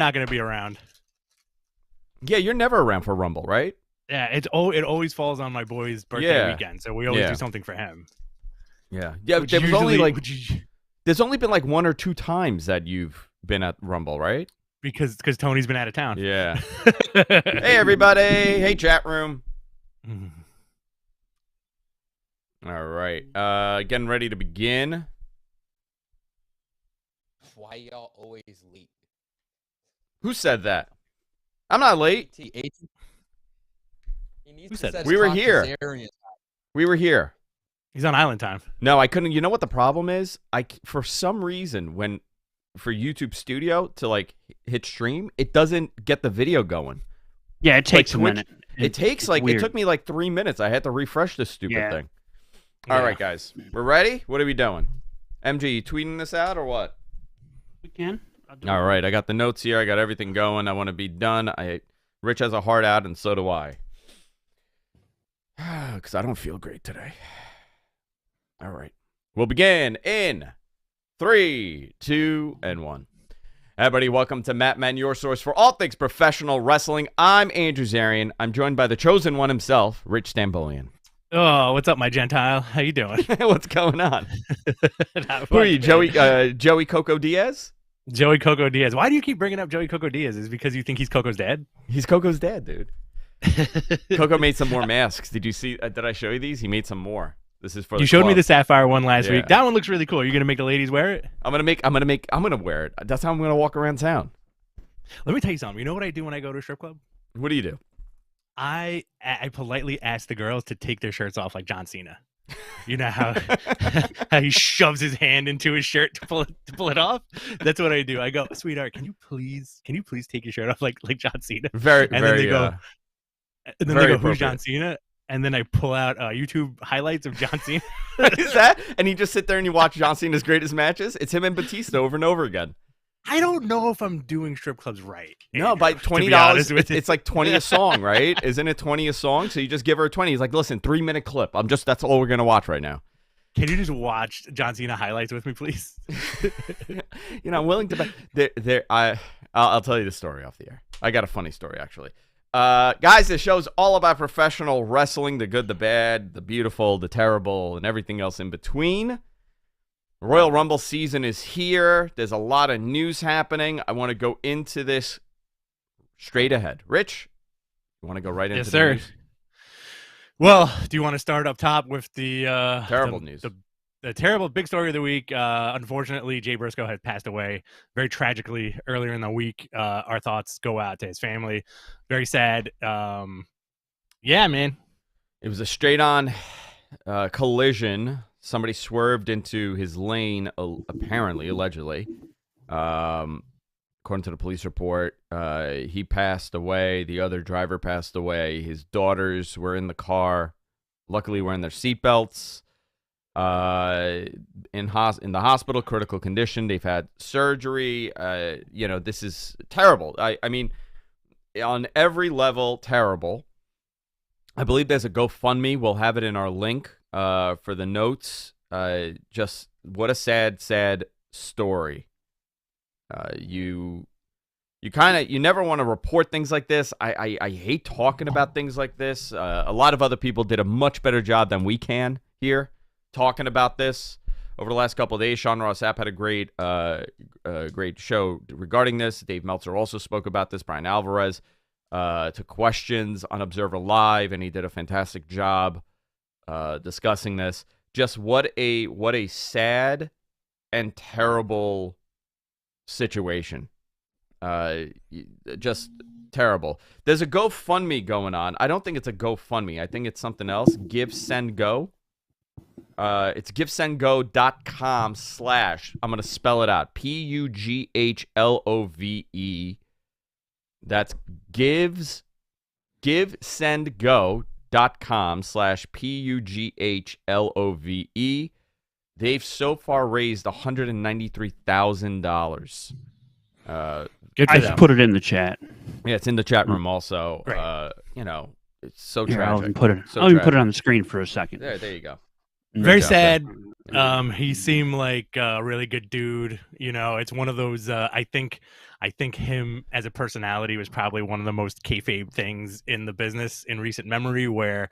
not going to be around. Yeah, you're never around for Rumble, right? Yeah, it always falls on my boy's birthday weekend, so we always do something for him. Yeah. There's only been like 1 or 2 times that you've been at Rumble, right? Because Tony's been out of town. Yeah. Hey, everybody. Hey, chat room. All right. Getting ready to begin. Why y'all always late? Who said that? I'm not late. Who said that? We were here. We were here. He's on island time. No, I couldn't. You know what the problem is? For some reason, for YouTube Studio to like hit stream, it doesn't get the video going. Yeah, it takes a minute. It took me like 3 minutes. I had to refresh this stupid thing. All right, guys, we're ready. What are we doing? MG, you tweeting this out or what? We can. All right, I got the notes here. I got everything going. I want to be done. Rich has a heart out, and so do I. Because I don't feel great today. All right. We'll begin in 3, 2, and 1. Everybody, welcome to Matt Man, your source for all things professional wrestling. I'm Andrew Zarian. I'm joined by the chosen one himself, Rich Stambolian. Oh, what's up, my Gentile? How you doing? What's going on? Who are you, Joey Coco Diaz? Joey Coco Diaz. Why do you keep bringing up Joey Coco Diaz? Is it because you think he's Coco's dad? He's Coco's dad, dude. Coco made some more masks. Did you see? Did I show you these? He made some more. This is for you showed me the sapphire one last week. That one looks really cool. Are you gonna make the ladies wear it? I'm gonna wear it. That's how I'm gonna walk around town. Let me tell you something. You know what I do when I go to a strip club? What do you do? I politely ask the girls to take their shirts off like John Cena. You know how he shoves his hand into his shirt to pull it off? That's what I do. I go, sweetheart, can you please take your shirt off like John Cena? Then they go, who's John Cena? And then I pull out YouTube highlights of John Cena. Is that? And you just sit there and you watch John Cena's greatest matches? It's him and Batista over and over again. I don't know if I'm doing strip clubs right. No, by $20, it's like 20 a song, right? Isn't it 20 a song? So you just give her a 20. He's like, listen, 3-minute clip. That's all we're going to watch right now. Can you just watch John Cena highlights with me, please? I'm willing to. I'll tell you the story off the air. I got a funny story, actually. Guys, this show's all about professional wrestling, the good, the bad, the beautiful, the terrible, and everything else in between. Royal Rumble season is here. There's a lot of news happening. I want to go into this straight ahead. Rich, you want to go right into the news? Well, do you want to start up top with the terrible news? The terrible big story of the week. Unfortunately, Jay Briscoe had passed away very tragically earlier in the week. Our thoughts go out to his family. Very sad. Yeah, man. It was a straight-on collision. Somebody swerved into his lane, allegedly. According to the police report, he passed away. The other driver passed away. His daughters were in the car, luckily wearing their seatbelts. In the hospital, critical condition. They've had surgery. This is terrible. I mean, on every level, terrible. I believe there's a GoFundMe. We'll have it in our link for the notes. Just what a sad story. You never want to report things like this. I hate talking about things like this. A lot of other people did a much better job than we can here talking about this over the last couple of days. Sean Ross Sapp had a great show regarding this. Dave Meltzer also spoke about this. Brian Alvarez took questions on Observer Live, and he did a fantastic job discussing this. Just what a sad and terrible situation. Just terrible. There's a GoFundMe going on. I don't think it's a GoFundMe. I think it's something else. Give, Send, Go. It's givesendgo.com/ I'm going to spell it out. PUGHLOVE. That's givesendgo.com /PUGHLOVE. They've so far raised $193,000. I just put it in the chat. Yeah, it's in the chat room also. It's so tragic. I'll even put it on the screen for a second. There you go. Very sad. He seemed like a really good dude. It's one of those. I think I think him as a personality was probably one of the most kayfabe things in the business in recent memory, where,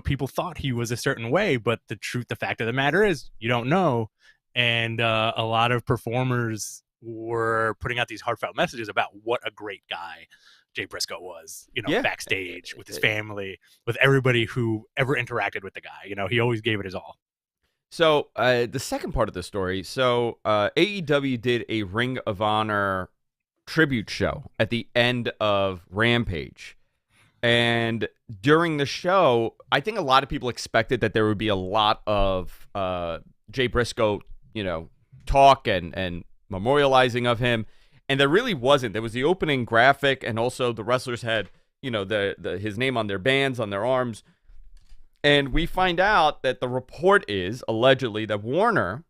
people thought he was a certain way, but the fact of the matter is you don't know. And a lot of performers were putting out these heartfelt messages about what a great guy Jay Briscoe was, backstage with his family, with everybody who ever interacted with the guy. He always gave it his all. So the second part of the story, AEW did a Ring of Honor tribute show at the end of Rampage. And during the show, I think a lot of people expected that there would be a lot of Jay Briscoe, talk and memorializing of him. And there really wasn't. There was the opening graphic, and also the wrestlers had, his name on their bands, on their arms. And we find out that the report is, allegedly, that Warner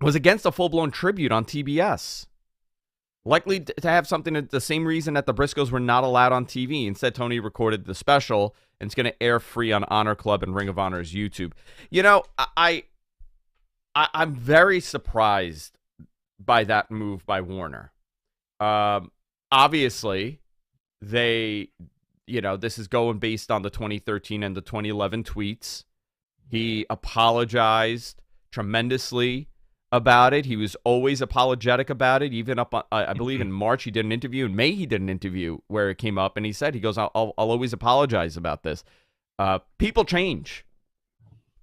was against a full-blown tribute on TBS. Likely to have something, the same reason that the Briscoes were not allowed on TV. Instead, Tony recorded the special, and it's going to air free on Honor Club and Ring of Honor's YouTube. I'm very surprised by that move by Warner. Obviously, this is going based on the 2013 and the 2011 tweets. He apologized tremendously about it. He was always apologetic about it. Even up, I believe in March, he did an interview. In May, he did an interview where it came up, and he goes, I'll always apologize about this. People change.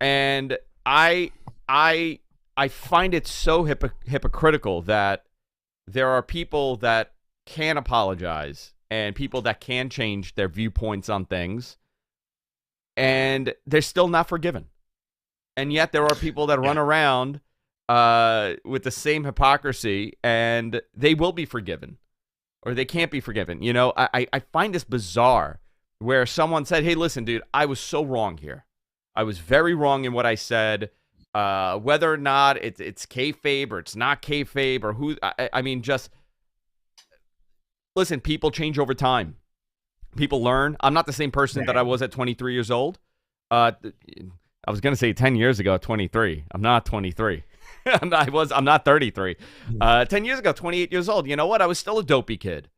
And I find it so hypocritical that there are people that can apologize and people that can change their viewpoints on things, and they're still not forgiven. And yet there are people that run around with the same hypocrisy, and they will be forgiven, or they can't be forgiven. I find this bizarre, where someone said, hey, listen, dude, I was so wrong here. I was very wrong in what I said. Whether or not it's kayfabe or it's not kayfabe, or who, just listen. People change over time. People learn. I'm not the same person that I was at 23 years old. I was gonna say 10 years ago at 23. I'm not 23. I'm not 33. 10 years ago, 28 years old. You know what? I was still a dopey kid.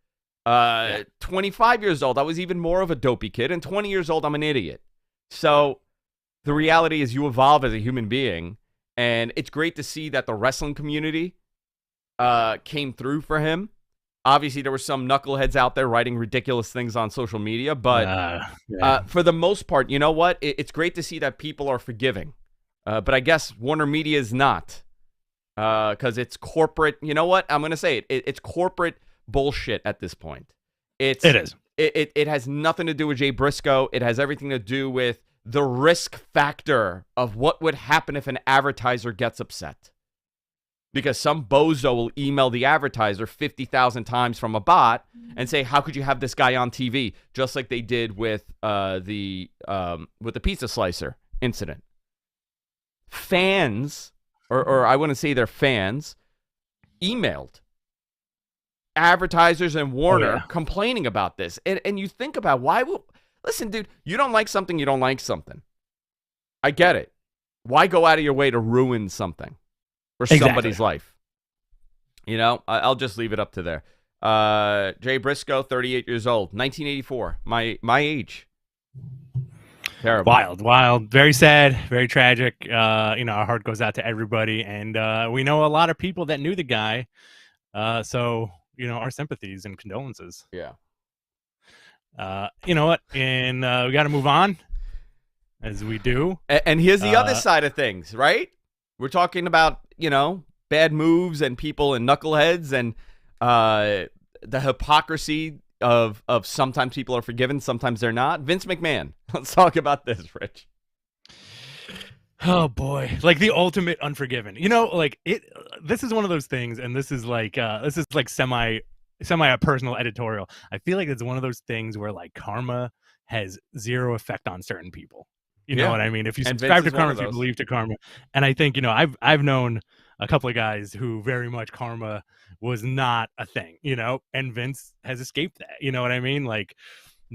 25 years old, I was even more of a dopey kid, and 20 years old, I'm an idiot. So the reality is, you evolve as a human being, and it's great to see that the wrestling community came through for him. Obviously, there were some knuckleheads out there writing ridiculous things on social media, but for the most part, you know what? It's great to see that people are forgiving. But I guess Warner Media is not, because it's corporate. You know what? I'm going to say it. It's corporate bullshit at this point. It is. It has nothing to do with Jay Briscoe. It has everything to do with the risk factor of what would happen if an advertiser gets upset. Because some bozo will email the advertiser 50,000 times from a bot and say, how could you have this guy on TV? Just like they did with the pizza slicer incident. Fans, or I wouldn't say they're fans, emailed advertisers and Warner complaining about this. And you think about listen, dude, you don't like something, you don't like something. I get it. Why go out of your way to ruin something for somebody's life? I'll just leave it up to there. Jay Briscoe, 38 years old, 1984, my age. Terrible. Wild, very sad, very tragic. Our heart goes out to everybody, and we know a lot of people that knew the guy. So our sympathies and condolences. Yeah. You know what? And we got to move on, as we do. And here's the other side of things, right? We're talking about, bad moves and people and knuckleheads and the hypocrisy of sometimes people are forgiven, sometimes they're not. Vince McMahon. Let's talk about this, Rich. Oh boy, like the ultimate unforgiven. This is one of those things, and this is like semi a personal editorial. I feel like it's one of those things where like karma has zero effect on certain people. You know what I mean? If you subscribe to karma, if you believe to karma. And I think, I've known a couple of guys who very much karma was not a thing, and Vince has escaped that. You know what I mean? Like,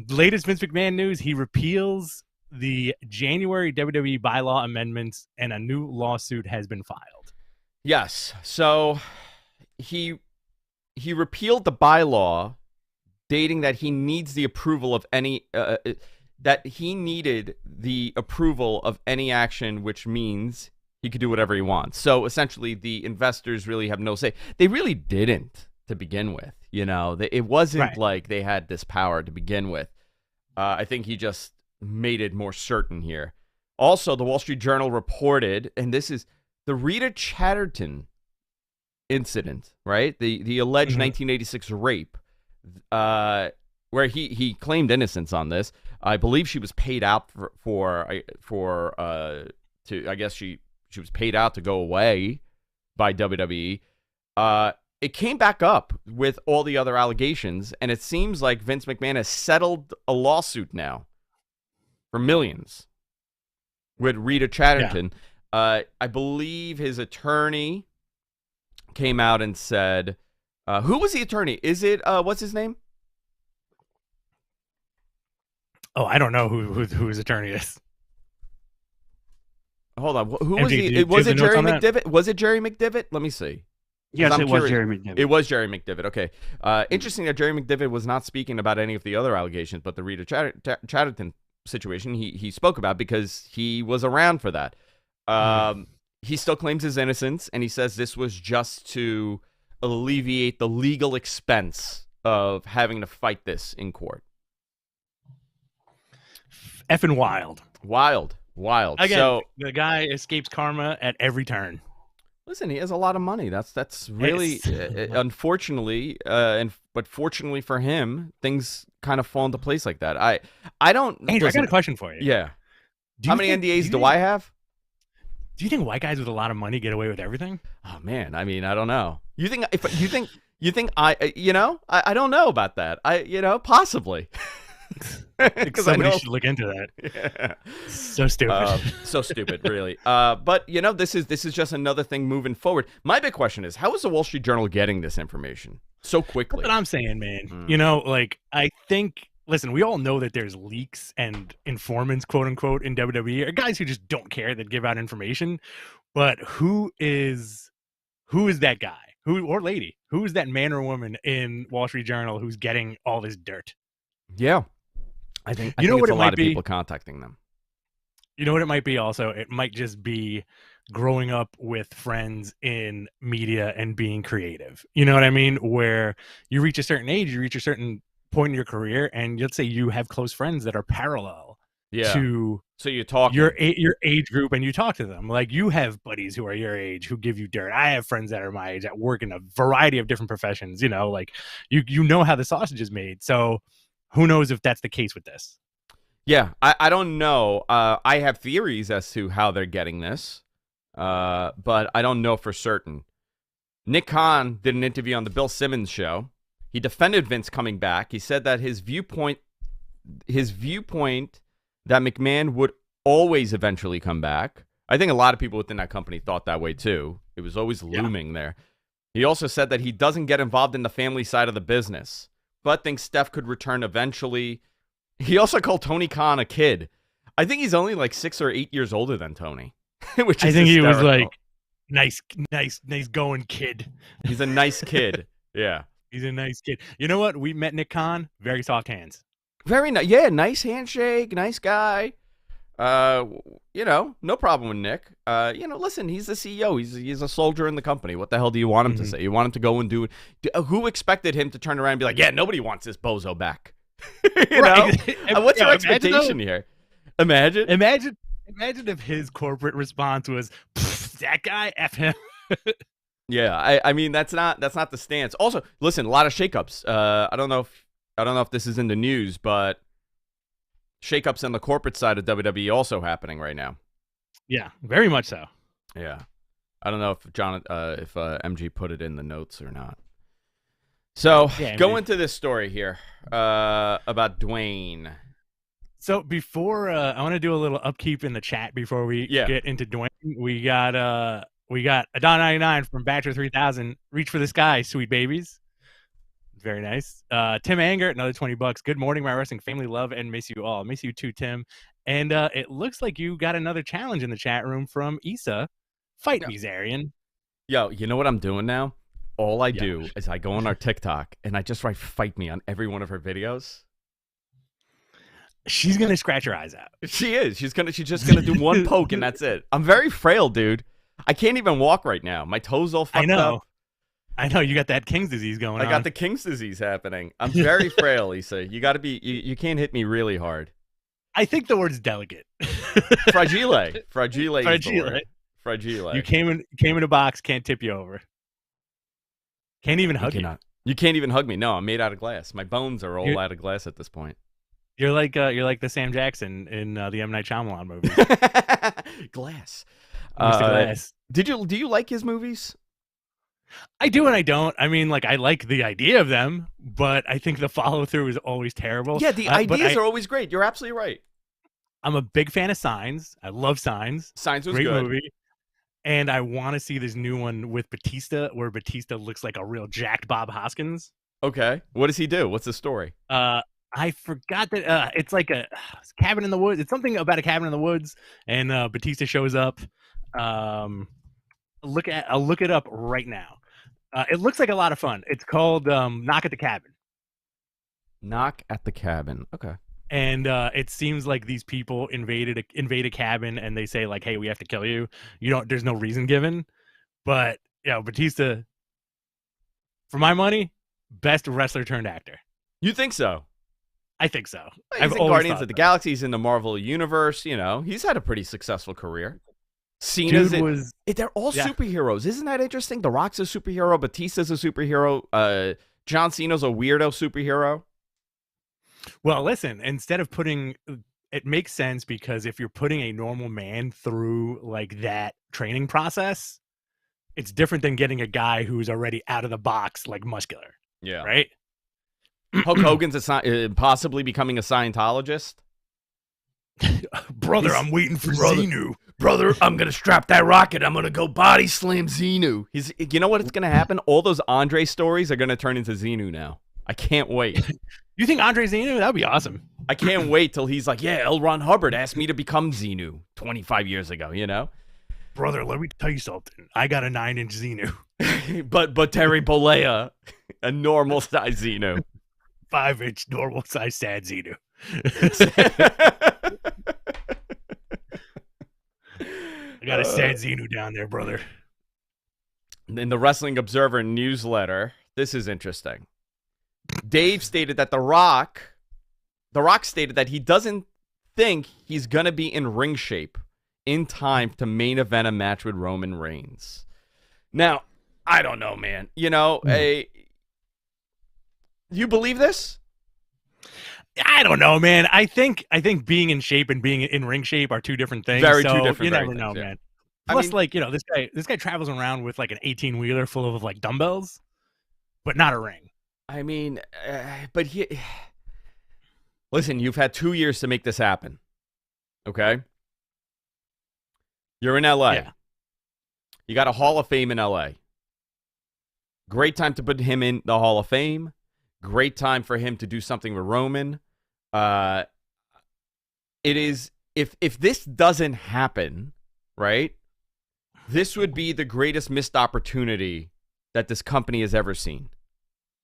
latest Vince McMahon news, he repeals the January WWE bylaw amendments, and a new lawsuit has been filed. Yes. So he repealed the bylaw stating that he needs the approval of any that he needed the approval of any action, which means he could do whatever he wants. So essentially, the investors really have no say. They really didn't to begin with. It wasn't like they had this power to begin with. I think he just made it more certain here. Also, the Wall Street Journal reported, and this is the Rita Chatterton incident, right? The alleged 1986 rape, where he claimed innocence on this. I believe she was paid out I guess she was paid out to go away by WWE. It came back up with all the other allegations, and it seems like Vince McMahon has settled a lawsuit now for millions with Rita Chatterton. Yeah. I believe his attorney came out and said, who was the attorney? Is it, what's his name? Oh, I don't know who his attorney is. Hold on. Who was he? Was it Jerry McDivitt? Was it Jerry McDivitt? Let me see. Yes, it was Jerry McDivitt. It was Jerry McDivitt. Okay. Interesting that Jerry McDivitt was not speaking about any of the other allegations, but the Rita Chatterton situation he spoke about because he was around for that. He still claims his innocence, and he says this was just to alleviate the legal expense of having to fight this in court. Effing wild. Wild. Again, so the guy escapes karma at every turn. Listen, he has a lot of money. That's really unfortunately, but fortunately for him, things kind of fall into place like that. I don't. Andrew, I got a question for you. Yeah. How many NDAs do I have? Do you think white guys with a lot of money get away with everything? Oh man, I mean, I don't know. You think I don't know about that. Possibly. Because somebody should look into that. Yeah. So stupid. So stupid, really. But this is just another thing moving forward. My big question is, how is the Wall Street Journal getting this information so quickly? That's what I'm saying, man. I think. Listen, we all know that there's leaks and informants, quote unquote, in WWE, or guys who just don't care that give out information. But who is that guy? Or lady? Who is that man or woman in Wall Street Journal who's getting all this dirt? Yeah. I think it's a lot of people contacting them. You know what it might be also? It might just be growing up with friends in media and being creative. You know what I mean? Where you reach a certain age, you reach a certain point in your career, and let's say you have close friends that are parallel to so you talk your age group, and you talk to them. Like, you have buddies who are your age who give you dirt. I have friends that are my age that work in a variety of different professions. You know how the sausage is made. So who knows if that's the case with this? Yeah, I don't know. I have theories as to how they're getting this, but I don't know for certain. Nick Khan did an interview on the Bill Simmons show. He defended Vince coming back. He said that his viewpoint that McMahon would always eventually come back. I think a lot of people within that company thought that way too. It was always looming there. He also said that he doesn't get involved in the family side of the business, but thinks Steph could return eventually. He also called Tony Khan a kid. I think he's only like 6 or 8 years older than Tony, which is hysterical. He was like, nice going, kid. He's a nice kid. Yeah. He's a nice kid. You know what? We met Nick Khan. Very soft hands. Very nice. Yeah, nice handshake. Nice guy. No problem with Nick. Listen, he's the CEO. He's a soldier in the company. What the hell do you want him to say? You want him to go and do who expected him to turn around and be like, yeah, nobody wants this bozo back. What's your expectation here? Imagine if his corporate response was, that guy, F him. Yeah, I mean that's not the stance. Also, listen, a lot of shakeups. I don't know if this is in the news, but shakeups on the corporate side of WWE also happening right now. Yeah, very much so. Yeah, I don't know if MG put it in the notes or not. So go into this story here about Dwayne. So before I want to do a little upkeep in the chat before we get into Dwayne. We got $1.99 from Batcher 3000. Reach for the sky, sweet babies. Very nice. Tim Anger, another $20. Good morning, my wrestling family. Love and miss you all. Miss you too, Tim. And it looks like you got another challenge in the chat room from Issa. Fight me, Zarian. Yo, you know what I'm doing now? all I do is I go on our TikTok and I just write "fight me" on every one of her videos. She's gonna scratch her eyes out. She is. She's just gonna do one poke and that's it. I'm very frail, dude. I can't even walk right now. My toes all fucked up. I know. You got that King's disease going on. I got the King's disease happening. I'm very frail, Issa. You got to be. You can't hit me really hard. I think the word's delicate. Fragile. Fragile. Is the word. Fragile. You came in a box. Can't tip you over. Can't even hug you. You can't even hug me. No, I'm made out of glass. My bones are all out of glass at this point. You're like the Sam Jackson in the M. Night Shyamalan movies. Glass. Mr. Glass. Do you like his movies? I do and I don't. I mean, like, I like the idea of them, but I think the follow through is always terrible. Yeah, the ideas are always great. You're absolutely right. I'm a big fan of Signs. I love Signs. Signs was great good. Movie. And I want to see this new one with Batista, where Batista looks like a real jacked Bob Hoskins. Okay, what does he do? What's the story? I forgot that it's like a cabin in the woods. It's something about a cabin in the woods, and Batista shows up. I'll look it up right now. It looks like a lot of fun. It's called Knock at the Cabin. Knock at the Cabin. Okay. And it seems like these people invade a cabin, and they say like, "Hey, we have to kill you." There's no reason given, but Batista, for my money, best wrestler turned actor. You think so? I think so. Well, he's in Guardians of the Galaxy. He's in the Marvel Universe. He's had a pretty successful career. They're all superheroes. Isn't that interesting? The Rock's a superhero. Batista's a superhero. John Cena's a weirdo superhero. Well, listen, instead of it makes sense, because if you're putting a normal man through like that training process, it's different than getting a guy who's already out of the box, like muscular. Yeah. Right? Hulk Hogan's possibly becoming a Scientologist. Brother, I'm waiting for Xenu. Brother, I'm going to strap that rocket. I'm going to go body slam Xenu. You know what's going to happen? All those Andre stories are going to turn into Xenu now. I can't wait. You think Andre Xenu? That'd be awesome. I can't wait till he's like, yeah, L. Ron Hubbard asked me to become Xenu 25 years ago, Brother, let me tell you something. I got a 9-inch Xenu. but Terry Bollea, a normal size Xenu. 5-inch normal size sad Xenu. I got a sad Xenu down there, brother. In the Wrestling Observer newsletter, this is interesting. Dave stated that The Rock stated that he doesn't think he's going to be in ring shape in time to main event a match with Roman Reigns. Now, I don't know, man. You believe this? I don't know, man. I think being in shape and being in ring shape are two different things. Two different. You never know, man. Plus, this guy travels around with like an 18-wheeler full of like dumbbells, but not a ring. I mean, listen, you've had 2 years to make this happen. Okay? You're in LA. Yeah. You got a Hall of Fame in LA. Great time to put him in the Hall of Fame. Great time for him to do something with Roman. It is, if this doesn't happen, right? This would be the greatest missed opportunity that this company has ever seen.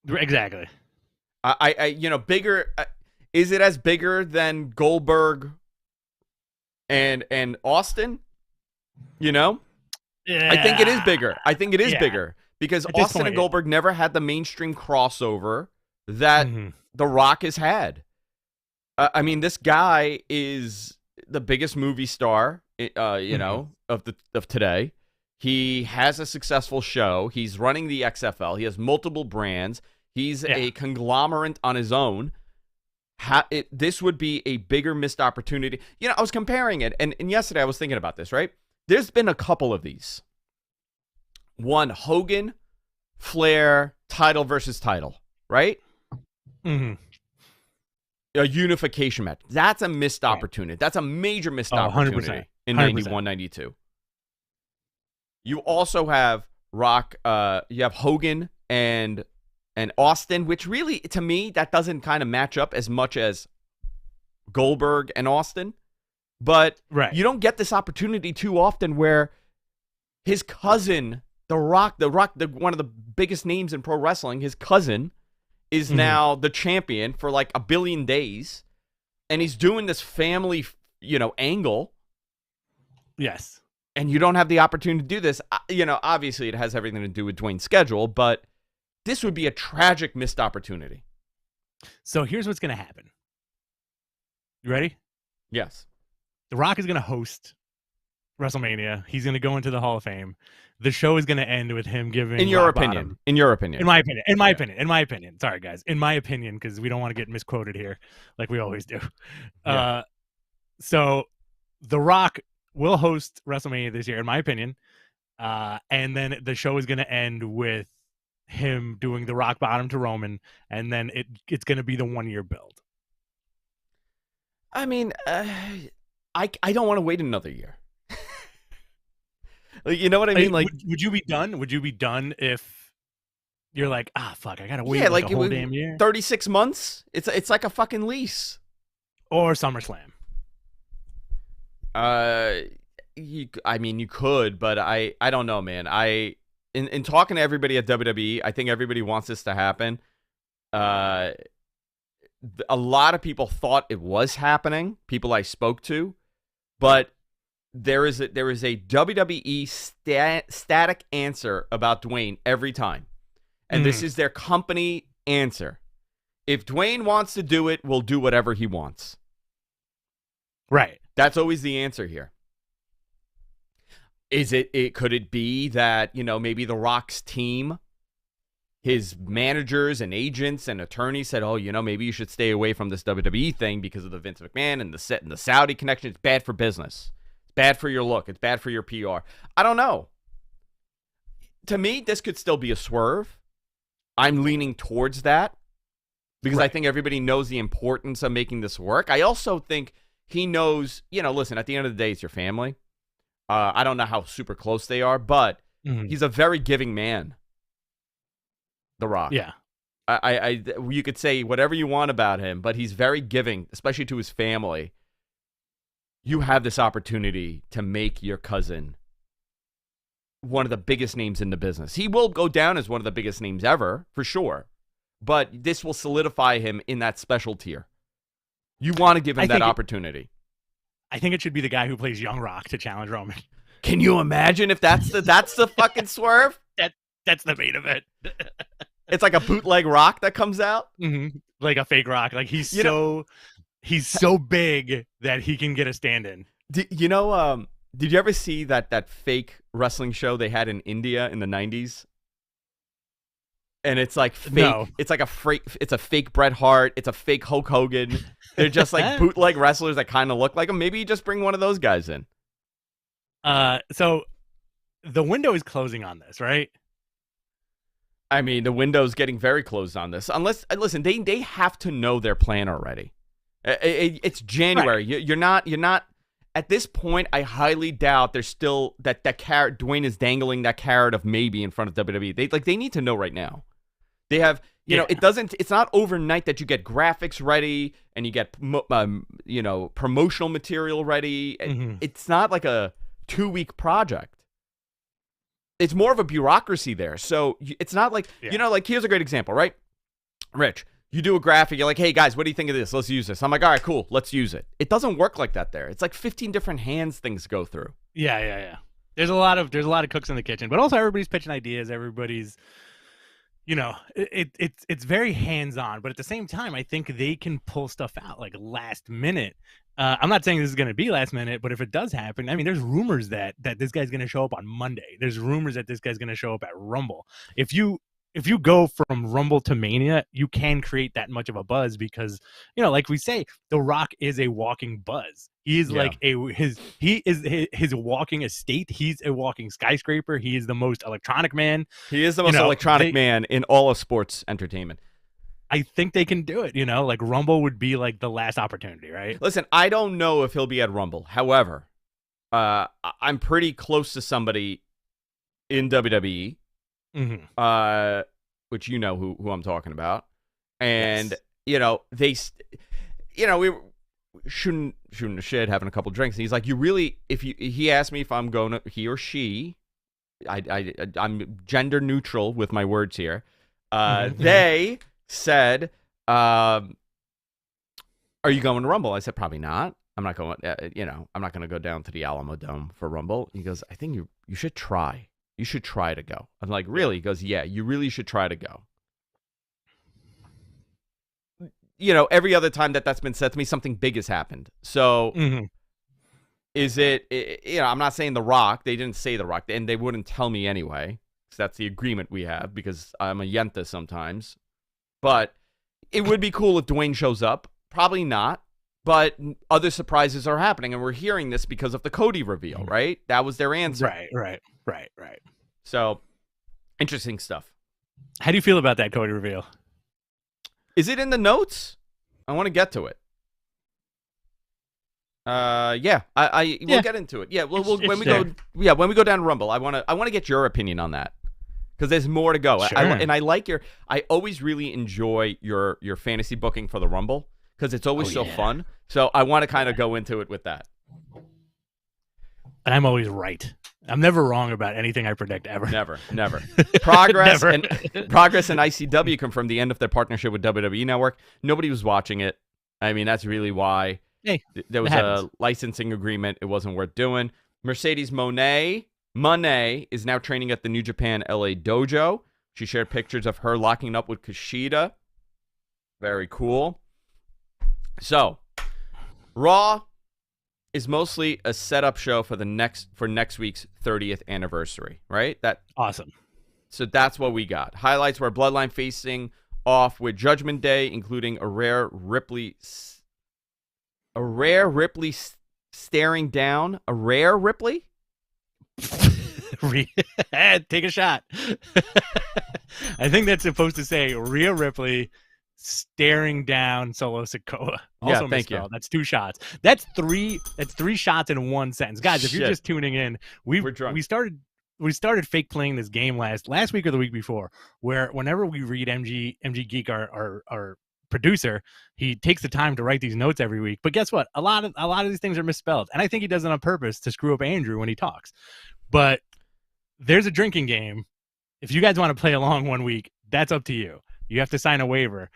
Exactly. Bigger. Is it as bigger than Goldberg and Austin? Yeah. I think it is bigger. Bigger because At this Austin point, and Goldberg never had the mainstream crossover that The Rock has had. I mean, this guy is the biggest movie star, of today. He has a successful show. He's running the XFL. He has multiple brands. He's a conglomerate on his own. This would be a bigger missed opportunity. I was comparing it, and yesterday I was thinking about this, right? There's been a couple of these. One, Hogan, Flair, title versus title, right? Mm-hmm. A unification match. That's a missed opportunity. That's a major missed opportunity 100%. in 91, 92. You also have Rock, you have Hogan and Austin, which really, to me, that doesn't kind of match up as much as Goldberg and Austin. But you don't get this opportunity too often where his cousin The Rock, one of the biggest names in pro wrestling, his cousin is now the champion for like a billion days, and he's doing this family, angle. Yes. And you don't have the opportunity to do this. Obviously it has everything to do with Dwayne's schedule, but this would be a tragic missed opportunity. So here's what's going to happen. You ready? Yes. The Rock is going to host WrestleMania. He's going to go into the Hall of Fame. The show is going to end with him giving. In your opinion. In my opinion. Sorry, guys. In my opinion, because we don't want to get misquoted here, like we always do. Yeah. So The Rock will host WrestleMania this year, in my opinion. And then the show is going to end with him doing the rock bottom to Roman, and then it's going to be the 1 year build. I mean, I don't want to wait another year. Like, you know what I mean? Like, would you be done? Would you be done if you're like, fuck, I gotta wait a whole damn year? 36 months? It's like a fucking lease. Or SummerSlam. You could, but I don't know, man. In talking to everybody at WWE, I think everybody wants this to happen. A lot of people thought it was happening, people I spoke to, but there is a WWE static answer about Dwayne every time. And this is their company answer. If Dwayne wants to do it, we'll do whatever he wants. Right. That's always the answer here. Could it be that, maybe The Rock's team, his managers and agents and attorneys said, oh, maybe you should stay away from this WWE thing because of the Vince McMahon and the Saudi connection. It's bad for business. It's bad for your look. It's bad for your PR. I don't know. To me, this could still be a swerve. I'm leaning towards that because I think everybody knows the importance of making this work. I also think he knows, listen, at the end of the day, it's your family. I don't know how super close they are, but he's a very giving man. The Rock. Yeah. You could say whatever you want about him, but he's very giving, especially to his family. You have this opportunity to make your cousin one of the biggest names in the business. He will go down as one of the biggest names ever, for sure. But this will solidify him in that special tier. You want to give him that opportunity. I think it should be the guy who plays Young Rock to challenge Roman. Can you imagine if that's the fucking swerve? That's the main event. It's like a bootleg Rock that comes out? Like a fake Rock. Like he's so big that he can get a stand-in. Did you ever see that fake wrestling show they had in India in the 90s? And it's like fake. No. It's like it's a fake Bret Hart. It's a fake Hulk Hogan. They're just like bootleg wrestlers that kind of look like him. Maybe you just bring one of those guys in. So the window is closing on this, right? I mean, the window's getting very closed on this. Unless, listen, they have to know their plan already. It's January. Right. You're not. At this point, I highly doubt there's still that carrot. Dwayne is dangling that carrot of maybe in front of WWE. They need to know right now. They have, it's not overnight that you get graphics ready and you get, promotional material ready. It's not like a 2-week project. It's more of a bureaucracy there. So it's not like, here's a great example, right? Rich, you do a graphic. You're like, hey, guys, what do you think of this? Let's use this. I'm like, all right, cool. Let's use it. It doesn't work like that there. It's like 15 different hands things go through. Yeah. There's a lot of cooks in the kitchen, but also everybody's pitching ideas. Everybody's, it's very hands-on, but at the same time, I think they can pull stuff out like last minute. I'm not saying this is going to be last minute, but if it does happen, I mean, there's rumors that this guy's going to show up on Monday. There's rumors that this guy's going to show up at Rumble. If you go from Rumble to Mania, you can create that much of a buzz because, like we say, The Rock is a walking buzz. He is like his walking estate. He's a walking skyscraper. He is the most electronic man. He is the most electronic man in all of sports entertainment. I think they can do it, like Rumble would be like the last opportunity, right? Listen, I don't know if he'll be at Rumble. However, I'm pretty close to somebody in WWE. Which you know who I'm talking about, and yes. we were shooting the shit, having a couple drinks, and he's like, he asked me if I'm going to, he or she, I'm gender neutral with my words here. Mm-hmm. They said, "Are you going to Rumble?" I said, "Probably not. I'm not going. I'm not going to go down to the Alamo Dome for Rumble." He goes, "I think you should try. You should try to go." I'm like, "Really?" He goes, "Yeah, you really should try to go." Every other time that's been said to me, something big has happened. So. Mm-hmm. Is it, I'm not saying The Rock. They didn't say The Rock, and they wouldn't tell me anyway. So that's the agreement we have because I'm a yenta sometimes. But it would be cool if Dwayne shows up. Probably not. But other surprises are happening, and we're hearing this because of the Cody reveal, right? That was their answer. Right. So, interesting stuff. How do you feel about that Cody reveal? Is it in the notes? I want to get to it. Yeah, we'll get into it. Yeah, when we go down Rumble, I want to get your opinion on that because there's more to go. Sure. I always really enjoy your fantasy booking for the Rumble because it's always fun. So I want to kind of go into it with that. And I'm always right. I'm never wrong about anything I predict ever. Never. Progress and ICW confirmed the end of their partnership with WWE Network. Nobody was watching it. I mean, that's really why. Hey, there was a licensing agreement. It wasn't worth doing. Mercedes Moné is now training at the New Japan LA dojo. She shared pictures of her locking up with Kushida. Very cool. So, Raw is mostly a setup show for next week's 30th anniversary, right? Awesome. So that's what we got. Highlights were Bloodline facing off with Judgment Day, including a rare Ripley staring down. A rare Ripley? Take a shot. I think that's supposed to say Rhea Ripley staring down Solo Sikoa. Also thank you. That's 2 shots. That's three shots in one sentence. Guys, if you're just tuning in, we started fake playing this game last week or the week before, where whenever we read MG Geek, our producer, he takes the time to write these notes every week. But guess what? A lot of these things are misspelled, and I think he does it on purpose to screw up Andrew when he talks. But there's a drinking game. If you guys want to play along one week, that's up to you. You have to sign a waiver.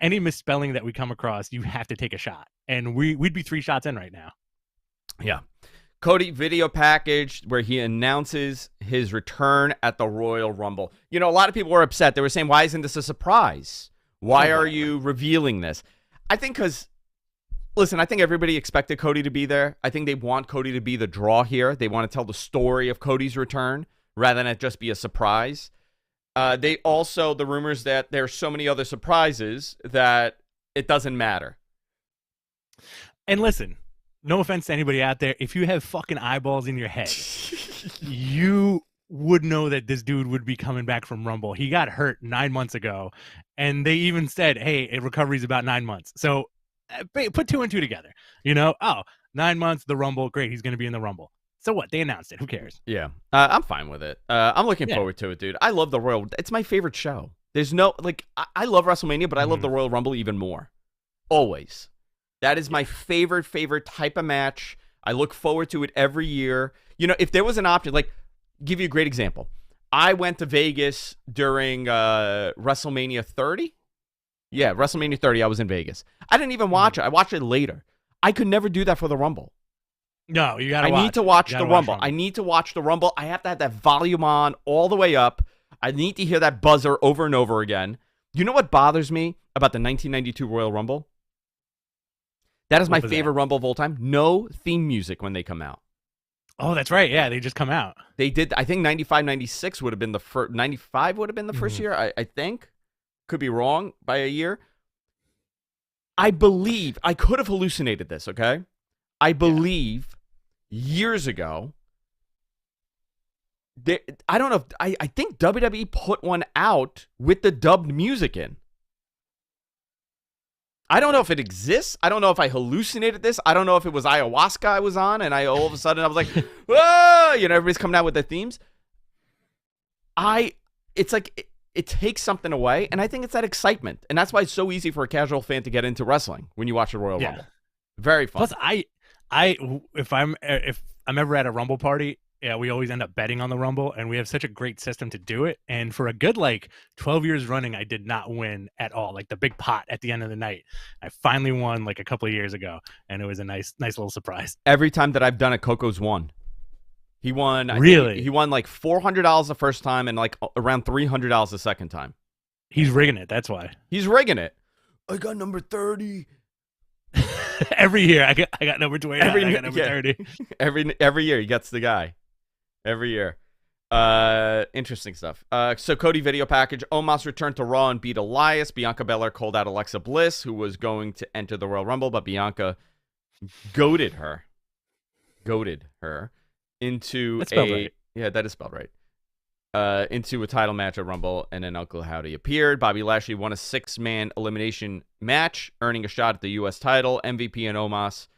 Any misspelling that we come across, you have to take a shot, and we'd be 3 shots in right now. Yeah. Cody video package where he announces his return at the Royal Rumble. A lot of people were upset. They were saying, why isn't this a surprise? Why are you revealing this? I think because, listen, I think everybody expected Cody to be there. I think they want Cody to be the draw here. They want to tell the story of Cody's return rather than it just be a surprise. The rumors that there's so many other surprises that it doesn't matter. And listen, no offense to anybody out there, if you have fucking eyeballs in your head, you would know that this dude would be coming back from Rumble. He got hurt 9 months ago, and they even said, hey, recovery's about 9 months. So put 2 and 2 together. 9 months, the Rumble, great, he's going to be in the Rumble. So what? They announced it. Who cares? Yeah, I'm fine with it. I'm looking forward to it, dude. I love the Royal. It's my favorite show. There's no, I love WrestleMania, but I love the Royal Rumble even more. Always. That is my favorite type of match. I look forward to it every year. If there was an option, give you a great example. I went to Vegas during WrestleMania 30. Yeah, WrestleMania 30, I was in Vegas. I didn't even watch it. I watched it later. I could never do that for the Rumble. No, you gotta I need to watch the Rumble. I need to watch the Rumble. I have to have that volume on all the way up. I need to hear that buzzer over and over again. You know what bothers me about the 1992 Royal Rumble? That is my favorite Rumble of all time. No theme music when they come out. Oh, that's right. Yeah, they just come out. They did. I think 95, 96 would have been the first. 95 would have been the first year, I think. Could be wrong by a year. I believe, I could have hallucinated this, okay? I believe years ago, I don't know if, I think WWE put one out with the dubbed music in. I don't know if it exists. I don't know if I hallucinated this. I don't know if it was ayahuasca I was on, and all of a sudden I was like, whoa, everybody's coming out with their themes. It's like, it takes something away, and I think it's that excitement. And that's why it's so easy for a casual fan to get into wrestling when you watch the Royal Rumble. Very fun. Plus, if I'm ever at a Rumble party, yeah, we always end up betting on the Rumble, and we have such a great system to do it. And for a good 12 years running, I did not win at all. Like the big pot at the end of the night, I finally won a couple of years ago, and it was a nice little surprise. Every time that I've done it, Coco's won. He won. Really? He won $400 the first time and around $300 the second time. He's rigging it. That's why. He's rigging it. I got number 30. Every year I got number 20. I got number 30. Every year he gets the guy. Every year. Interesting stuff. So Cody video package. Omos returned to Raw and beat Elias. Bianca Belair called out Alexa Bliss, who was going to enter the Royal Rumble, but Bianca goaded her into right. Yeah, that is spelled right. Into a title match at Rumble, and then Uncle Howdy appeared. Bobby Lashley won a 6-man elimination match, earning a shot at the U.S. title. MVP and Omos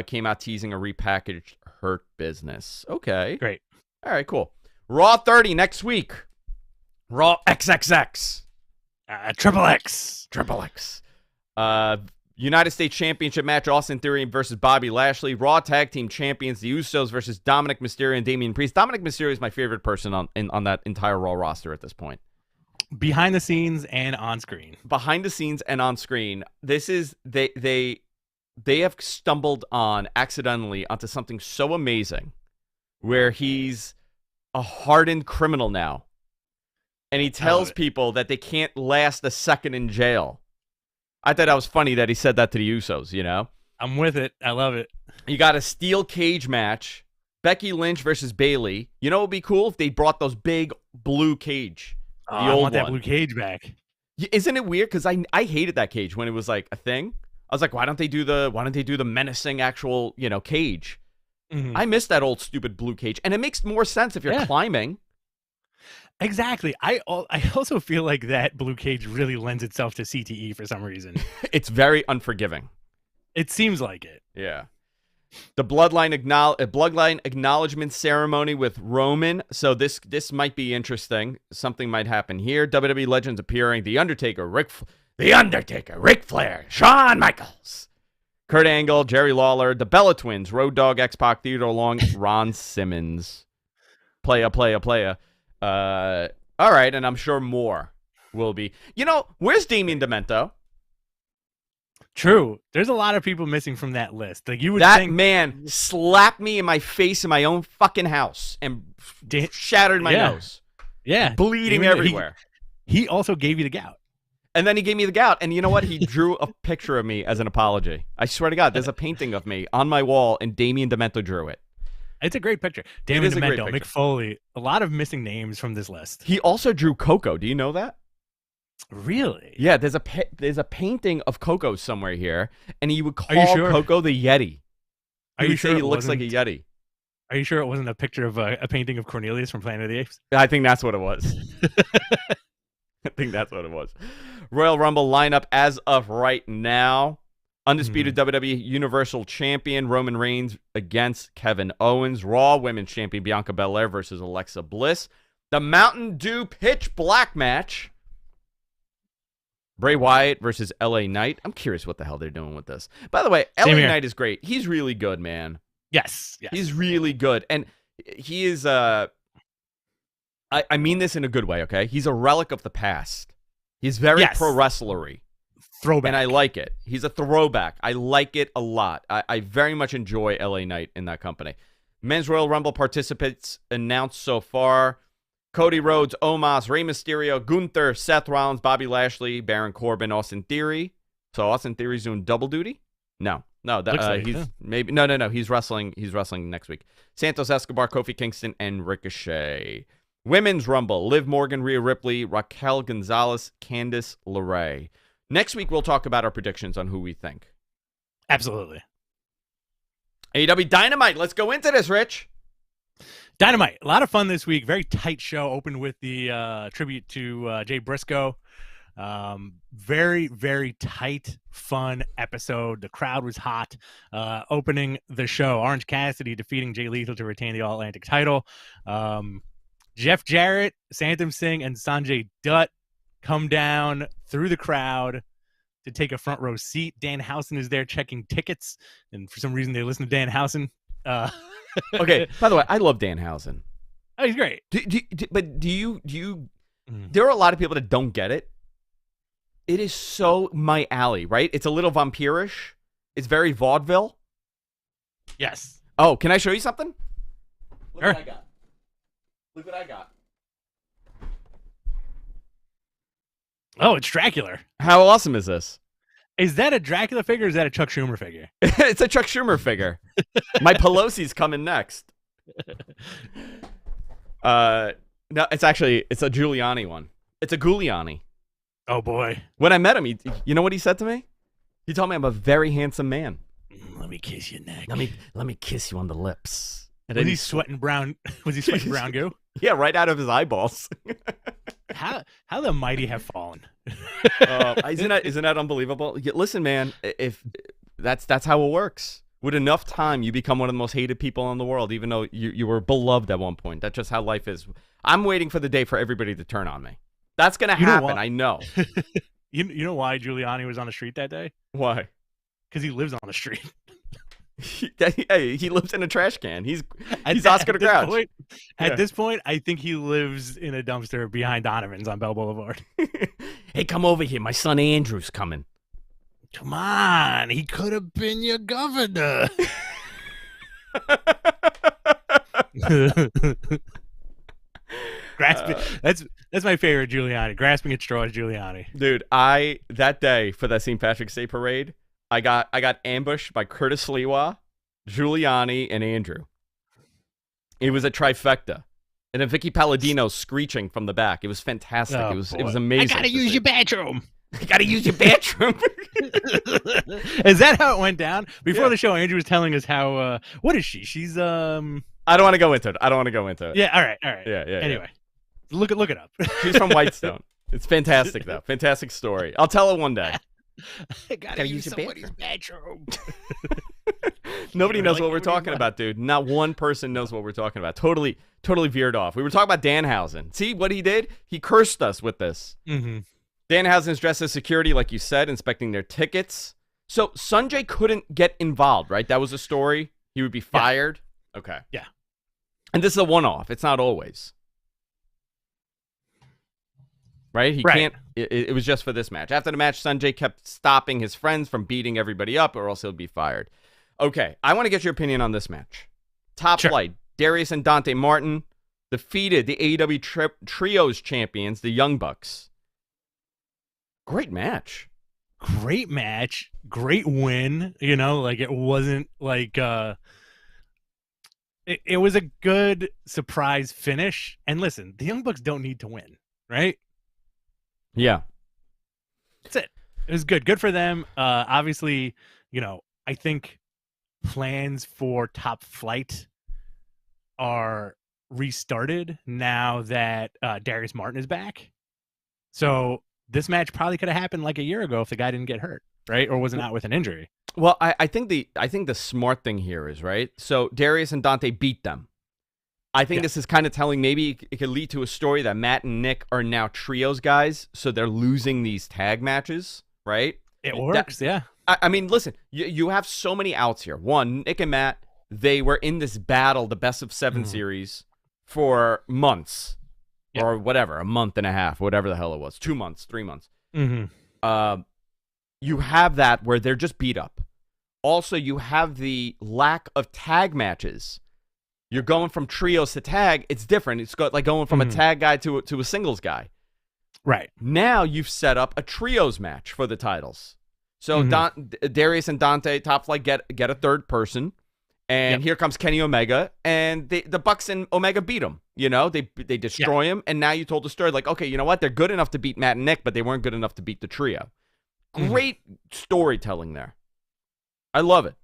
came out teasing a repackaged Hurt Business. Okay. Great. All right, cool. Raw 30 next week. Raw XXX. Triple X. Triple X. United States Championship match, Austin Theory versus Bobby Lashley. Raw Tag Team Champions, the Usos versus Dominic Mysterio and Damian Priest. Dominic Mysterio is my favorite person on that entire Raw roster at this point. Behind the scenes and on screen. Behind the scenes and on screen. This is they have stumbled accidentally onto something so amazing where he's a hardened criminal now. And he tells people that they can't last a second in jail. I thought that was funny that he said that to the Usos, you know? I'm with it. I love it. You got a steel cage match. Becky Lynch versus Bayley. You know what would be cool if they brought those big blue cage. I want that blue cage back. Isn't it weird? Because I hated that cage when it was a thing. I was like, why don't they do the menacing actual, cage? Mm-hmm. I miss that old stupid blue cage. And it makes more sense if you're climbing. Exactly. I also feel like that blue cage really lends itself to CTE for some reason. It's very unforgiving. It seems like it. Yeah. The bloodline acknowledgement ceremony with Roman. So this might be interesting. Something might happen here. WWE legends appearing. The Undertaker, Ric Flair, Shawn Michaels, Kurt Angle, Jerry Lawler, the Bella Twins, Road Dogg, X-Pac, Theodore Long, Ron Simmons. Playa. All right, and I'm sure more will be. Where's Damien Demento? True. There's a lot of people missing from that list. You would that think man slapped me in my face in my own fucking house and shattered my nose. Yeah. Bleeding everywhere. He also gave you the gout. And then he gave me the gout. And you know what? He drew a picture of me as an apology. I swear to God, there's a painting of me on my wall, and Damien Demento drew it. It's a great picture. Damien Demento, Mick Foley, a lot of missing names from this list. He also drew Coco. Do you know that? Really? Yeah, there's a painting of Coco somewhere here, and he would call Coco the Yeti. Are you sure he looks like a Yeti? Are you sure it wasn't a picture of a painting of Cornelius from Planet of the Apes? I think that's what it was. I think that's what it was. Royal Rumble lineup as of right now. Undisputed WWE Universal Champion Roman Reigns against Kevin Owens. Raw Women's Champion Bianca Belair versus Alexa Bliss. The Mountain Dew Pitch Black match. Bray Wyatt versus LA Knight. I'm curious what the hell they're doing with this. By the way, LA Knight is great. He's really good, man. Yes. He's really good. And he is, I mean this in a good way, okay? He's a relic of the past. He's very pro wrestlery. Throwback. And I like it. He's a throwback. I like it a lot. I very much enjoy LA Knight in that company. Men's Royal Rumble participants announced so far. Cody Rhodes, Omos, Rey Mysterio, Gunther, Seth Rollins, Bobby Lashley, Baron Corbin, Austin Theory. So Austin Theory's doing double duty? No. Maybe no. He's wrestling next week. Santos Escobar, Kofi Kingston, and Ricochet. Women's Rumble, Liv Morgan, Rhea Ripley, Raquel Gonzalez, Candice LeRae. Next week we'll talk about our predictions on who we think. Absolutely. AEW Dynamite. Let's go into this, Rich. Dynamite, a lot of fun this week. Very tight show. Opened with the tribute to Jay Briscoe. Very, very tight, fun episode. The crowd was hot. Opening the show, Orange Cassidy defeating Jay Lethal to retain the All-Atlantic title. Jeff Jarrett, Santam Singh, and Sanjay Dutt come down through the crowd to take a front row seat. Dan Housen is there checking tickets, and for some reason they listen to Dan Housen. Okay. By the way, I love Danhausen. Oh, he's great. But do you? There are a lot of people that don't get it. It is so my alley, right? It's a little vampirish. It's very vaudeville. Yes. Oh, can I show you something? Look Sure. what I got. Look what I got. Oh, it's Dracula. How awesome is this? Is that a Dracula figure or is that a Chuck Schumer figure? It's a Chuck Schumer figure. My Pelosi's coming next. No, it's a Giuliani one. It's a Giuliani. Oh, boy. When I met him, you know what he said to me? He told me I'm a very handsome man. Let me kiss your neck. Let me kiss you on the lips. And Was then he sweating brown? Was he sweating brown goo? Yeah, right out of his eyeballs. How the mighty have fallen. Isn't that unbelievable? Listen, man, if that's how it works. With enough time, you become one of the most hated people in the world, even though you were beloved at one point. That's just how life is. I'm waiting for the day for everybody to turn on me. That's gonna happen. I know. You know why Giuliani was on the street that day? Why? Because he lives on the street. He lives in a trash can. He's Oscar the Grouch. At this point, I think he lives in a dumpster behind Donovan's on Bell Boulevard. Hey, come over here. My son Andrew's coming. Come on, he could have been your governor. Grasping, that's my favorite Giuliani. Grasping at straws, Giuliani. Dude, that day for that St. Patrick's Day parade, I got ambushed by Curtis Lewa, Giuliani, and Andrew. It was a trifecta. And then Vicky Palladino screeching from the back. It was fantastic. Oh, it was amazing. I gotta use your bathroom. I gotta use your bathroom. Is that how it went down? Before the show, Andrew was telling us how what is she? She's I don't want to go into it. Yeah, all right. Yeah. Anyway. Look it up. She's from Whitestone. It's fantastic though. Fantastic story. I'll tell her one day. I gotta use somebody's bathroom. Nobody knows what we're talking about, dude. Not one person knows what we're talking about. Totally veered off. We were talking about Danhausen. See what he did? He cursed us with this. Mm-hmm. Danhausen's dressed as security, like you said, inspecting their tickets. So Sanjay couldn't get involved, right? That was a story. He would be fired. Yeah. Okay. Yeah. And this is a one-off. It's not always. Right? He can't. It was just for this match. After the match, Sanjay kept stopping his friends from beating everybody up, or else he'll be fired. Okay, I want to get your opinion on this match. Top Flight, Darius and Dante Martin defeated the AEW Trios champions, the Young Bucks. Great match. Great win. You know, like it wasn't like it was a good surprise finish. And listen, the Young Bucks don't need to win, right? Yeah. That's it. It was good. Good for them. Obviously, you know, I think plans for Top Flight are restarted now that Darius Martin is back. So this match probably could have happened like a year ago if the guy didn't get hurt, right? Or wasn't out with an injury. Well, I think the smart thing here is, right? So Darius and Dante beat them. I think this is kind of telling, maybe it could lead to a story that Matt and Nick are now trios guys, so they're losing these tag matches, right? It works, yeah. I mean, listen, you have so many outs here. One, Nick and Matt, they were in this battle, the best of 7 series, for months, or whatever, a month and a half, whatever the hell it was, 2 months, 3 months. Mm-hmm. You have that where they're just beat up. Also, you have the lack of tag matches. You're going from trios to tag. It's different. It's like going from a tag guy to a singles guy. Right. Now you've set up a trios match for the titles. So Darius and Dante, Top Flight, get a third person. And here comes Kenny Omega. And the Bucks and Omega beat him. You know, they destroy him. And now you told the story like, okay, you know what? They're good enough to beat Matt and Nick, but they weren't good enough to beat the trio. Great storytelling there. I love it.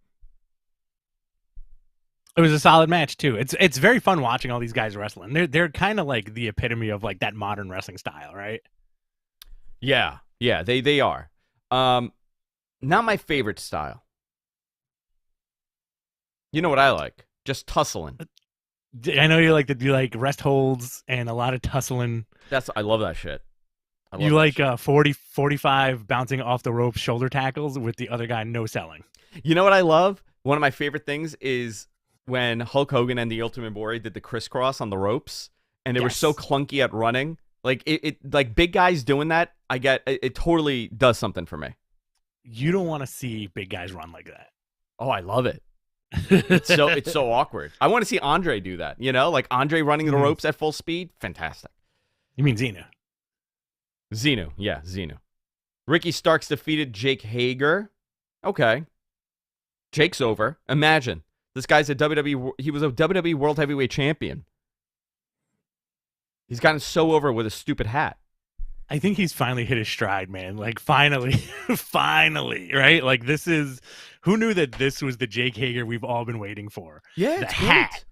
It was a solid match too. It's very fun watching all these guys wrestling. They're kind of like the epitome of like that modern wrestling style, right? Yeah, they are. Not my favorite style. You know what I like? Just tussling. I know you like to do like rest holds and a lot of tussling. I love that shit. You like 45 bouncing off the rope shoulder tackles with the other guy no selling. You know what I love? One of my favorite things is when Hulk Hogan and the Ultimate Warrior did the crisscross on the ropes, and they were so Yes. clunky at running. Like like big guys doing that, I get it totally does something for me. You don't want to see big guys run like that. Oh, I love it. It's so awkward. I want to see Andre do that. You know, like Andre running the ropes at full speed. Fantastic. You mean Xena? Xenu. Yeah, Xenu. Ricky Starks defeated Jake Hager. Okay. Jake's over. Imagine. This guy's a WWE. He was a WWE World Heavyweight Champion. He's gotten so over with a stupid hat. I think he's finally hit his stride, man. Like, finally, finally, right? Like, this is, who knew that this was the Jake Hager we've all been waiting for? Yeah, the it's hat.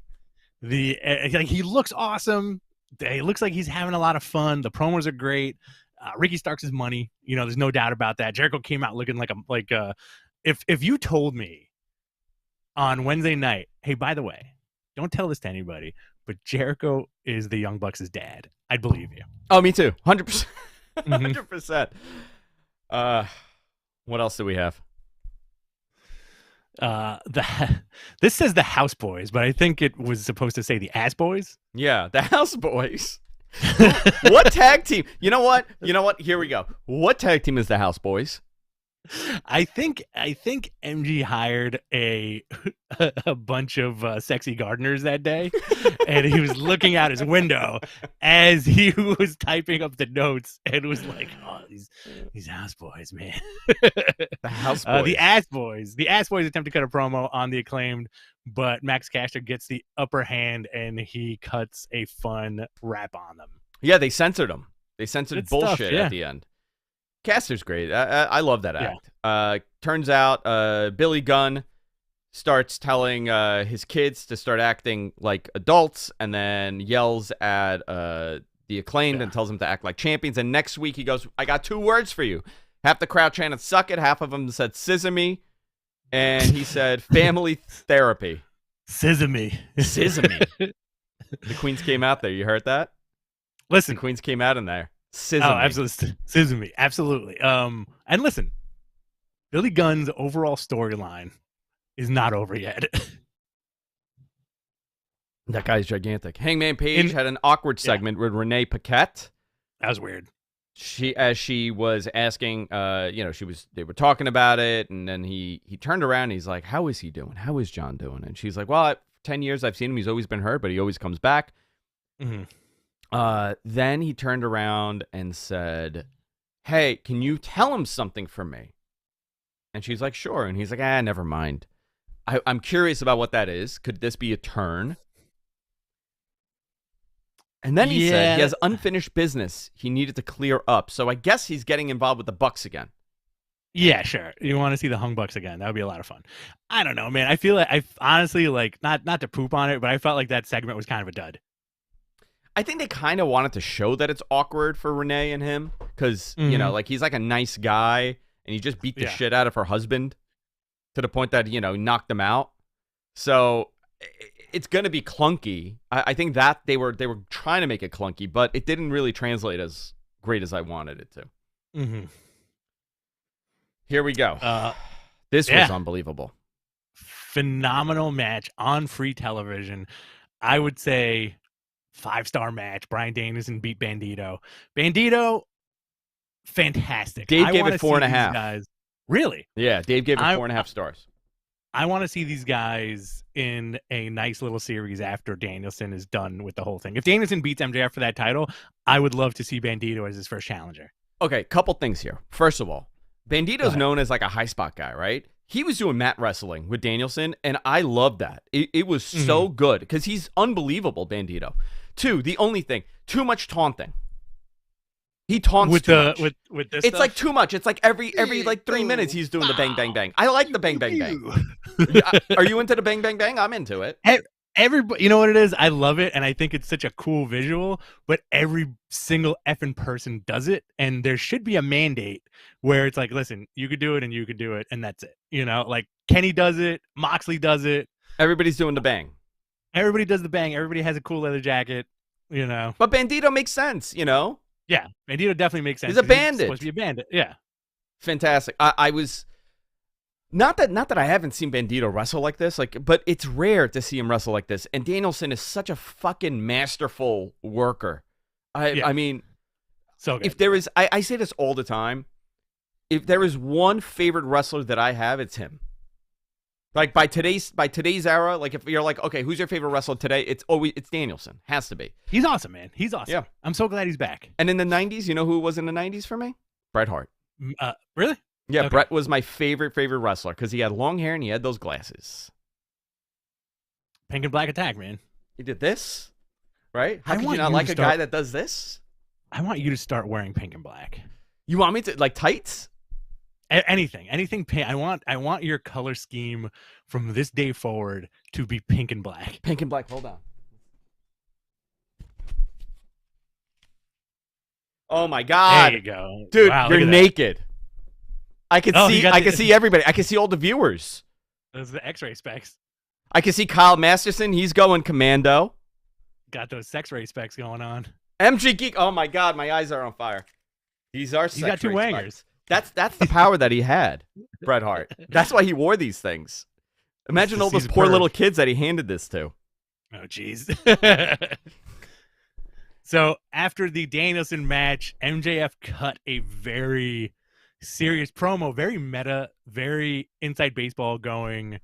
great. Like, he looks awesome. He looks like he's having a lot of fun. The promos are great. Ricky Starks is money. You know, there's no doubt about that. Jericho came out looking if you told me on Wednesday night, hey, by the way, don't tell this to anybody, but Jericho is the Young Bucks' dad, I'd believe you. Oh, me too. 100%. 100%. What else do we have? This says the House Boys, but I think it was supposed to say the Ass Boys. Yeah, the House Boys. What tag team? You know what? Here we go. What tag team is the House Boys? I think MG hired a bunch of sexy gardeners that day, and he was looking out his window as he was typing up the notes and was like, "Oh, these House Boys, man." The House Boys. The Ass Boys. The Ass Boys attempt to cut a promo on the Acclaimed, but Max Caster gets the upper hand and he cuts a fun rap on them. Yeah, they censored him. They censored Good bullshit stuff, yeah. at the end. Caster's great. I love that act. Turns out Billy Gunn starts telling his kids to start acting like adults, and then yells at the Acclaimed and tells them to act like champions. And next week he goes, "I got 2 words for you." Half the crowd chanted "suck it," half of them said "sesame," and he said "family therapy." Sesame. Sesame. The Queens came out there. You heard that? Listen, The Queens came out in there. Sesame. Oh, absolutely. Sesame. Absolutely. And listen, Billy Gunn's overall storyline is not over yet. That guy's gigantic. Hangman Page had an awkward segment with Renee Paquette. That was weird. She was asking, they were talking about it, and then he turned around and he's like, "How is he doing? How is John doing?" And she's like, "Well, 10 years I've seen him. He's always been hurt, but he always comes back." Mm-hmm. Then he turned around and said, "Hey, can you tell him something for me?" And she's like, "Sure." And he's like, never mind. I'm curious about what that is. Could this be a turn? And then he said he has unfinished business he needed to clear up. So I guess he's getting involved with the Bucks again. Yeah, sure. You want to see the Hung Bucks again? That would be a lot of fun. I don't know, man. I feel like I honestly not to poop on it, but I felt like that segment was kind of a dud. I think they kind of wanted to show that it's awkward for Renee and him because, like he's like a nice guy and he just beat the shit out of her husband to the point that, knocked him out. So it's going to be clunky. I think that they were trying to make it clunky, but it didn't really translate as great as I wanted it to. Mm-hmm. Here we go. This was unbelievable. Phenomenal match on free television. I would say 5-star match. Bryan Danielson beat Bandito. Bandito, fantastic. Dave gave it 4.5. Guys. Really? Yeah, Dave gave it 4.5 stars. I want to see these guys in a nice little series after Danielson is done with the whole thing. If Danielson beats MJF for that title, I would love to see Bandito as his first challenger. Okay, couple things here. First of all, Bandito's known as like a high spot guy, right? He was doing mat wrestling with Danielson, and I loved that. It was so good because he's unbelievable, Bandito. 2, the only thing, too much taunting. He taunts with too much. With this. It's stuff? like too much. It's like every 3 minutes he's doing the bang bang bang. I like the bang bang bang. Are you into the bang bang bang? I'm into it. Everybody, you know what it is? I love it, and I think it's such a cool visual, but every single effing person does it, and there should be a mandate where it's like, listen, you could do it, and you could do it, and that's it. Like Kenny does it, Moxley does it. Everybody's doing the bang. Everybody does the bang. Everybody has a cool leather jacket, But Bandito makes sense, Yeah, Bandito definitely makes sense. He's a bandit. He's supposed to be a bandit, yeah. Fantastic. I was... Not that I haven't seen Bandito wrestle like this, but it's rare to see him wrestle like this. And Danielson is such a fucking masterful worker. I mean, so good. If there is, I say this all the time. If there is one favorite wrestler that I have, it's him. Like by today's era, like if you're like, okay, who's your favorite wrestler today? It's Danielson. Has to be. He's awesome, man. He's awesome. Yeah. I'm so glad he's back. And in the 90s, you know who was in the 90s for me? Bret Hart. Really? Yeah, Okay. Bret was my favorite wrestler because he had long hair and he had those glasses. Pink and black attack, man. He did this, right? How I could you want not you like to a guy start- that does this? I want you to start wearing pink and black. You want me to like tights? Anything pink. I want your color scheme from this day forward to be pink and black. Pink and black. Hold on. Oh my God. There you go. Dude, Wow, you're look at that. naked. I can Oh, see you got I the- can see everybody. I can see all the viewers. Those are the X-ray specs. I can see Kyle Masterson. He's going commando. Got those sex-ray specs going on. MG Geek. Oh my God, my eyes are on fire. These are He's got two sex-ray wangers. specs. That's the power that he had, Bret Hart. That's why he wore these things. Imagine all those He's a poor perv. little kids that he handed this to. Oh, jeez. So after the Danielson match, MJF cut a very serious promo, very meta, very inside baseball going,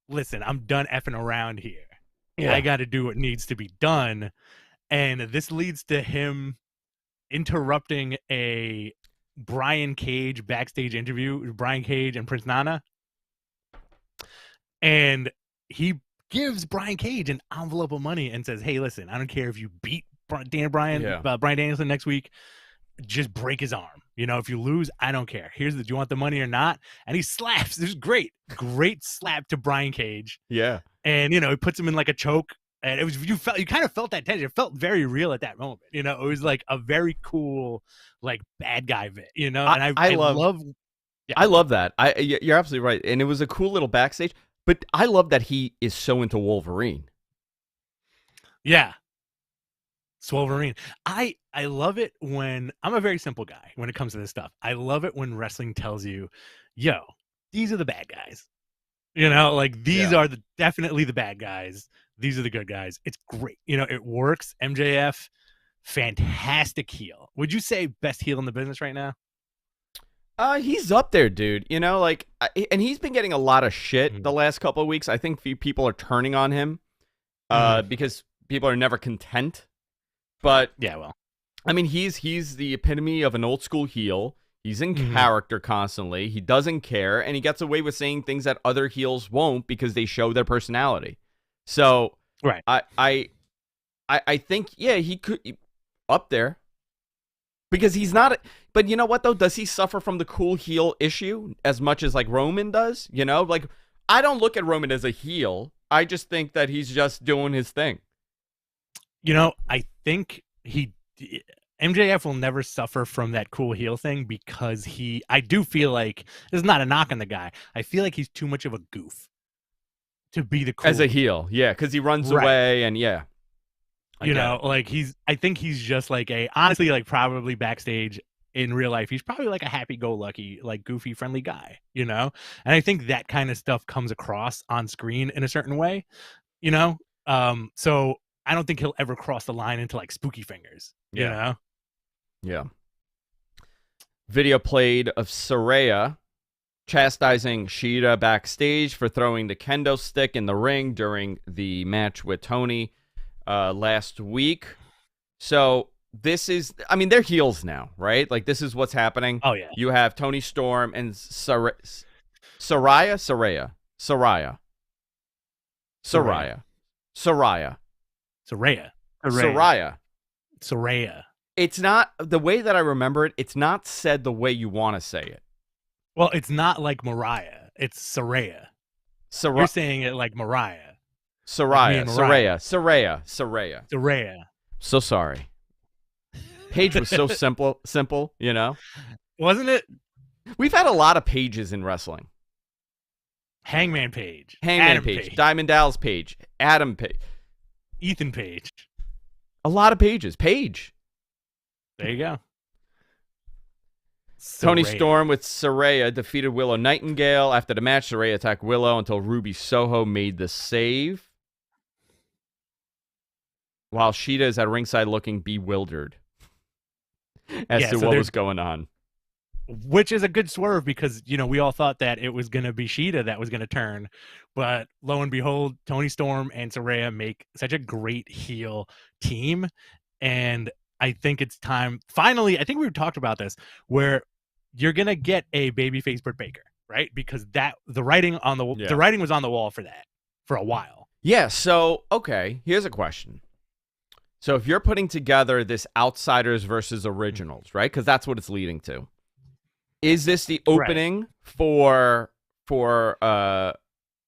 listen, I'm done effing around here. Yeah. I got to do what needs to be done. And this leads to him interrupting a Brian Cage backstage interview, Brian Cage and Prince Nana. And he gives Brian Cage an envelope of money and says, hey, listen, I don't care if you beat Brian Danielson next week, just break his arm. You know, if you lose, I don't care. Do you want the money or not? And he slaps. This is great slap to Brian Cage. Yeah. And, you know, he puts him in like a choke. And it was, you kind of felt that tension. It felt very real at that moment. You know, it was like a very cool, like bad guy bit, you know, and I love I love that. You're absolutely right. And it was a cool little backstage, but I love that he is so into Wolverine. Yeah. Swolverine. I love it when I'm a very simple guy when it comes to this stuff. I love it when wrestling tells you, yo, these are the bad guys. You know, like these are definitely the bad guys. These are the good guys. It's great. You know, it works. MJF, fantastic heel. Would you say best heel in the business right now? He's up there, dude. You know, like, and he's been getting a lot of shit the last couple of weeks. I think people are turning on him because people are never content. But yeah, well, I mean, he's the epitome of an old school heel. He's in character constantly. He doesn't care, and he gets away with saying things that other heels won't because they show their personality. So, right, I think he could up there because he's not. But you know what though? Does he suffer from the cool heel issue as much as like Roman does? You know, like I don't look at Roman as a heel. I just think that he's just doing his thing. You know, I think MJF will never suffer from that cool heel thing because I do feel like, this is not a knock on the guy, I feel like he's too much of a goof to be the cool as a heel. Yeah, because he runs away and you know, like I think he's just like honestly, like probably backstage in real life, he's probably like a happy-go-lucky, like goofy, friendly guy, you know? And I think that kind of stuff comes across on screen in a certain way, you know? So I don't think he'll ever cross the line into like spooky fingers, you know? Yeah. Video played of Saraya chastising Shida backstage for throwing the kendo stick in the ring during the match with Tony last week. So this is, I mean, they're heels now, right? Like this is what's happening. Oh yeah. You have Tony Storm and Saraya. It's not the way that I remember it. It's not said the way you want to say it. Well, it's not like Mariah. It's Saraya. You're saying it like Mariah. Saraya. So sorry. Page was so simple, you know? Wasn't it? We've had a lot of pages in wrestling. Hangman Page. Hangman Page. Diamond Dallas Page. Adam Page. Ethan Page. A lot of pages. Page. There you go. Tony Saraya. Storm with Saraya defeated Willow Nightingale. After the match, Saraya attacked Willow until Ruby Soho made the save, while Sheeta is at ringside looking bewildered as to what was going on. Which is a good swerve because, we all thought that it was going to be Sheeta that was going to turn. But lo and behold, Tony Storm and Saraya make such a great heel team. And I think it's time. Finally, I think we've talked about this, where you're going to get a babyface Britt Baker, right? Because the writing was on the wall for that for a while. Yeah, so, okay, here's a question. So if you're putting together this outsiders versus originals, right? Because that's what it's leading to. Is this the opening for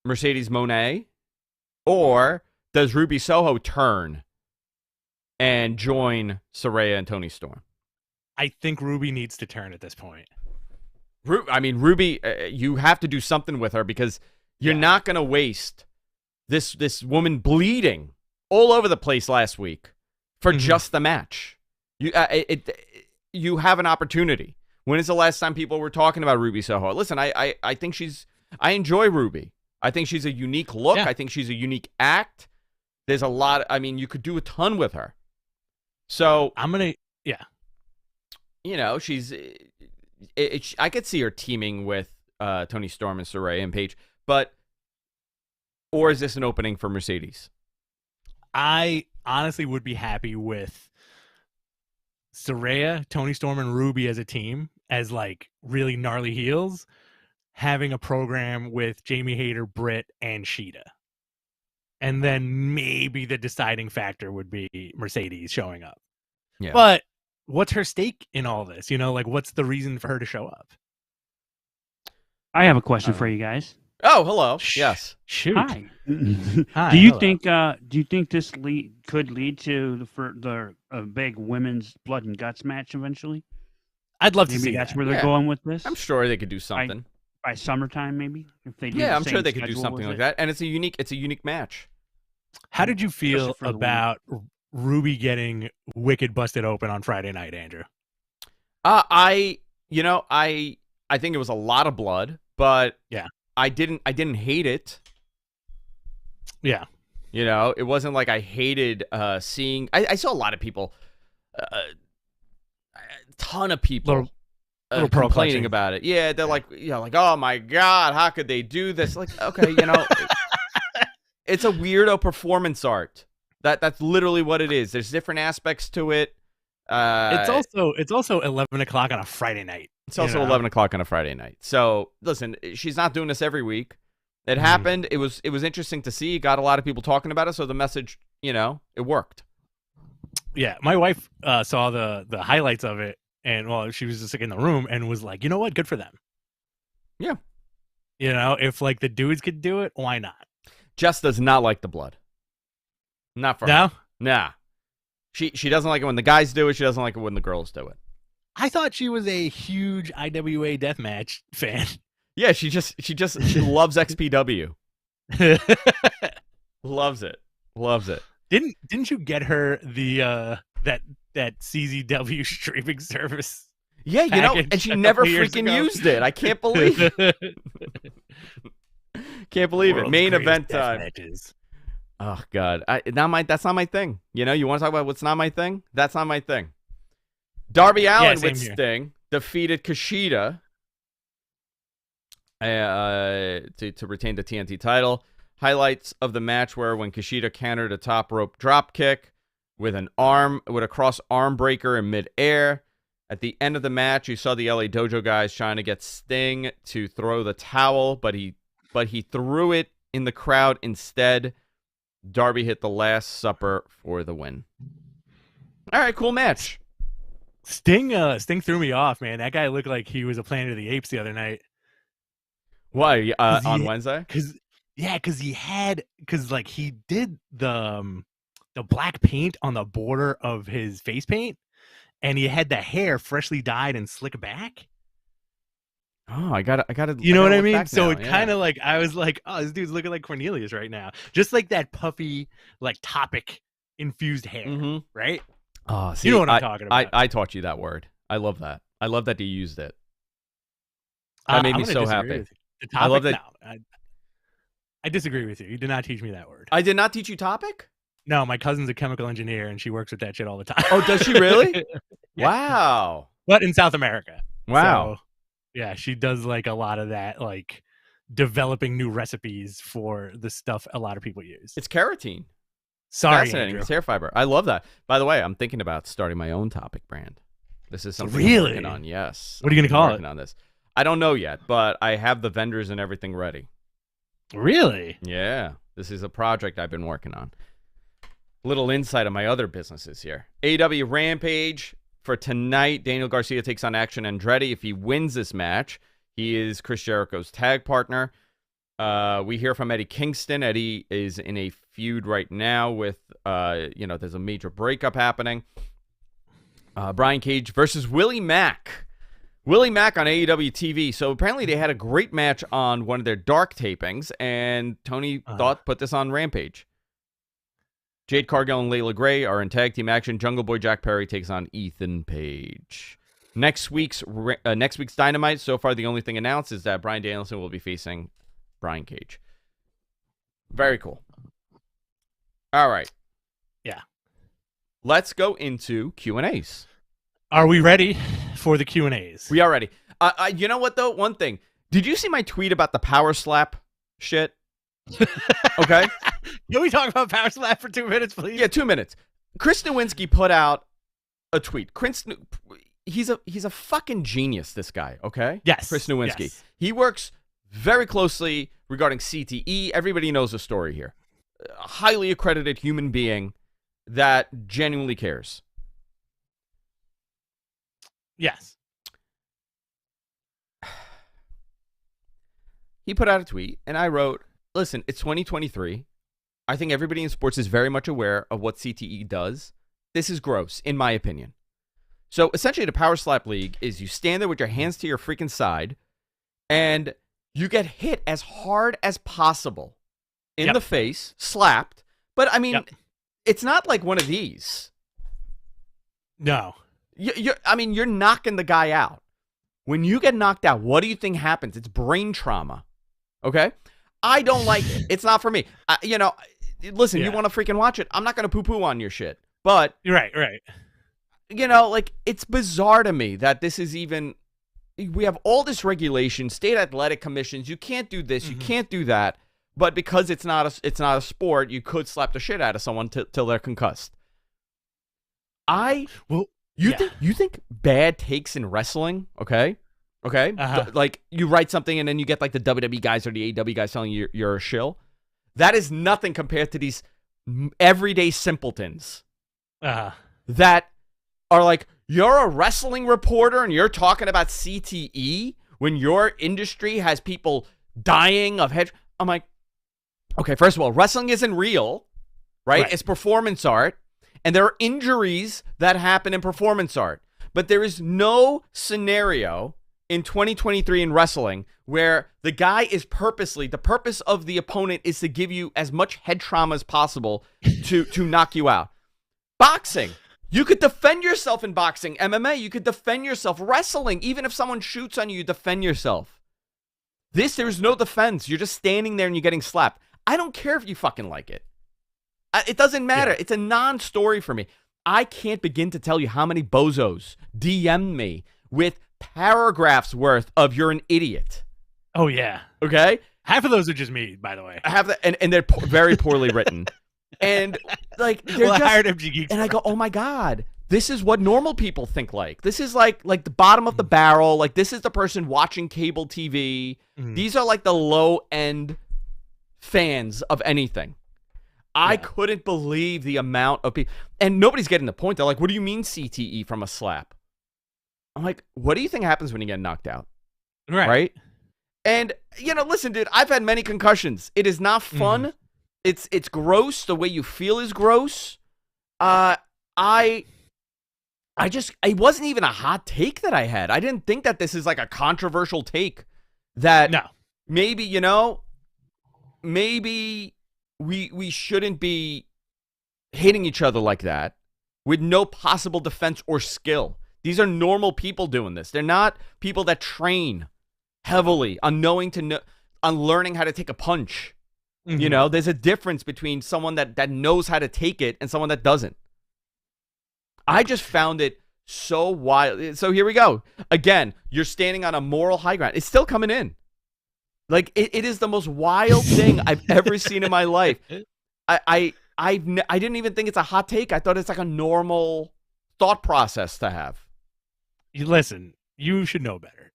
Mercedes Moné, or does Ruby Soho turn and join Saraya and Tony Storm? I think Ruby needs to turn at this point. Ruby, you have to do something with her because you're not going to waste this woman bleeding all over the place last week for just the match. You have an opportunity. When is the last time people were talking about Ruby Soho? Listen, I think I enjoy Ruby. I think she's a unique look. Yeah. I think she's a unique act. There's a lot. You could do a ton with her. So she's. I could see her teaming with Tony Storm and Saraya and Paige, or is this an opening for Mercedes? I honestly would be happy with Saraya, Tony Storm, and Ruby as a team, as like really gnarly heels, having a program with Jamie Hayter, Britt, and Sheeta. And then maybe the deciding factor would be Mercedes showing up. Yeah. But what's her stake in all this? What's the reason for her to show up? I have a question for you guys. Oh, hello. Yes. Shoot. Hi. Hi. Do you think this could lead to the big women's blood and guts match eventually? I'd love to see that's that. where they're going with this. I'm sure they could do something by summertime, maybe if they do. Yeah, I'm sure they could do something like that, and it's a unique match. How did you feel about Ruby getting wicked busted open on Friday night, Andrew? I think it was a lot of blood, but yeah. I didn't hate it. Yeah. It wasn't like I hated seeing. I saw a lot of people, a ton of people complaining about it. Yeah, they're like, oh my God, how could they do this? Like, okay, it's a weirdo performance art. That's literally what it is. There's different aspects to it. It's also 11 o'clock on a Friday night. It's also 11 o'clock on a Friday night. So listen, she's not doing this every week. It happened. It was interesting to see. Got a lot of people talking about it. So the message, it worked. Yeah, my wife saw the highlights of it, and she was just in the room and was like, you know what, good for them. Yeah. If like the dudes could do it, why not? Jess does not like the blood. Not for her. Nah. She doesn't like it when the guys do it. She doesn't like it when the girls do it. I thought she was a huge IWA deathmatch fan. Yeah, she loves XPW. Loves it. Didn't you get her the that CZW streaming service? Yeah, and she never freaking used it. I can't believe it. Can't believe it. Main event time. Matches. Oh God, that's not my thing. You want to talk about what's not my thing? That's not my thing. Darby Allin with Sting defeated Kushida to retain the TNT title. Highlights of the match were when Kushida countered a top rope drop kick with a cross arm breaker in midair. At the end of the match, you saw the LA Dojo guys trying to get Sting to throw the towel, but he threw it in the crowd instead. Darby hit the Last Supper for the win. All right, cool match. Sting threw me off, man. That guy looked like he was a Planet of the Apes the other night. Why? On Wednesday? Because he did the black paint on the border of his face paint, and he had the hair freshly dyed and slick back. Oh, I got it. You know what I mean? So it kind of like, I was like, oh, this dude's looking like Cornelius right now. Just like that puffy, like Topic infused hair, right? Oh, see, you know what I'm talking about. I taught you that word. I love that. I love that you used it. That made I'm me gonna so disagree happy. with you. The topic, I love that. no, I disagree with you. You did not teach me that word. I did not teach you topic? No, my cousin's a chemical engineer, and she works with that shit all the time. Oh, does she really? Yeah. Wow. But in South America. Wow. So, yeah, she does like a lot of that, like developing new recipes for the stuff a lot of people use. It's keratin. Sorry, Fascinating. Andrew. It's hair fiber. I love that. By the way, I'm thinking about starting my own topic brand. This is something I'm Really? working on. Yes. What are you gonna call it? Working on this. I don't know yet, but I have the vendors and everything ready. Really? Yeah. This is a project I've been working on. Little insight on my other businesses here. AEW Rampage for tonight. Daniel Garcia takes on Action Andretti. If he wins this match, he is Chris Jericho's tag partner. We hear from Eddie Kingston. Eddie is in a feud right now with, there's a major breakup happening. Brian Cage versus Willie Mack. Willie Mack on AEW TV. So apparently they had a great match on one of their dark tapings, and Tony thought put this on Rampage. Jade Cargill and Layla Gray are in tag team action. Jungle Boy Jack Perry takes on Ethan Page. Next week's Dynamite, so far the only thing announced is that Bryan Danielson will be facing Brian Cage. Very cool. All right. Yeah. Let's go into Q&As. Are we ready for the Q&As? We are ready. You know what, though? One thing. Did you see my tweet about the power slap shit? Okay. Can we talk about Power Slap for 2 minutes, please? Yeah, 2 minutes. Chris Nowinski put out a tweet. He's a fucking genius, this guy, okay? Yes. Chris Nowinski. Yes. He works very closely regarding CTE. Everybody knows the story here. A highly accredited human being that genuinely cares. Yes. He put out a tweet, and I wrote, listen, it's 2023. I think everybody in sports is very much aware of what CTE does. This is gross, in my opinion. So essentially, the Power Slap League is you stand there with your hands to your freaking side, and you get hit as hard as possible in the face, slapped. But, I mean, it's not like one of these. No. You're knocking the guy out. When you get knocked out, what do you think happens? It's brain trauma. Okay? I don't like it. It's not for me. Listen, you want to freaking watch it. I'm not going to poo-poo on your shit. But, Right. it's bizarre to me that this is even, we have all this regulation, state athletic commissions. You can't do this. You can't do that. But because it's not a sport, you could slap the shit out of someone till they're concussed. You think bad takes in wrestling, okay? Okay? Like, you write something and then you get like the WWE guys or the AEW guys telling you you're a shill. That is nothing compared to these everyday simpletons that are like, you're a wrestling reporter and you're talking about CTE when your industry has people dying of head. I'm like, okay, first of all, wrestling isn't real, right? It's performance art. And there are injuries that happen in performance art. But there is no scenario in 2023 in wrestling where the guy is the purpose of the opponent is to give you as much head trauma as possible to knock you out. Boxing. You could defend yourself in boxing. MMA, you could defend yourself. Wrestling, even if someone shoots on you, you defend yourself. There's no defense. You're just standing there and you're getting slapped. I don't care if you fucking like it. It doesn't matter. It's a non-story for me. I can't begin to tell you how many bozos DM'd me with paragraphs worth of "you're an idiot." Oh, yeah. Okay? Half of those are just me, by the way. I have that, and they're very poorly written. And, like, they're I just... hired MG Geeks. And I go, oh, my God. This is what normal people think like. This is like the bottom of the barrel. Like, this is the person watching cable TV. These are, like, the low-end fans of anything. I couldn't believe the amount of people. And nobody's getting the point. They're like, what do you mean CTE from a slap? I'm like, what do you think happens when you get knocked out? Right? And, listen, dude, I've had many concussions. It is not fun. It's gross. The way you feel is gross. It wasn't even a hot take that I had. I didn't think that this is like a controversial take that maybe, maybe we shouldn't be hitting each other like that with no possible defense or skill. These are normal people doing this. They're not people that train. heavily on on learning how to take a punch. Mhm. You know, there's a difference between someone that knows how to take it and someone that doesn't. I just found it so wild. So here we go. Again, you're standing on a moral high ground. It's still coming in. Like, it is the most wild thing I've ever seen in my life. I didn't even think it's a hot take. I thought it's like a normal thought process to have. Listen, you should know better.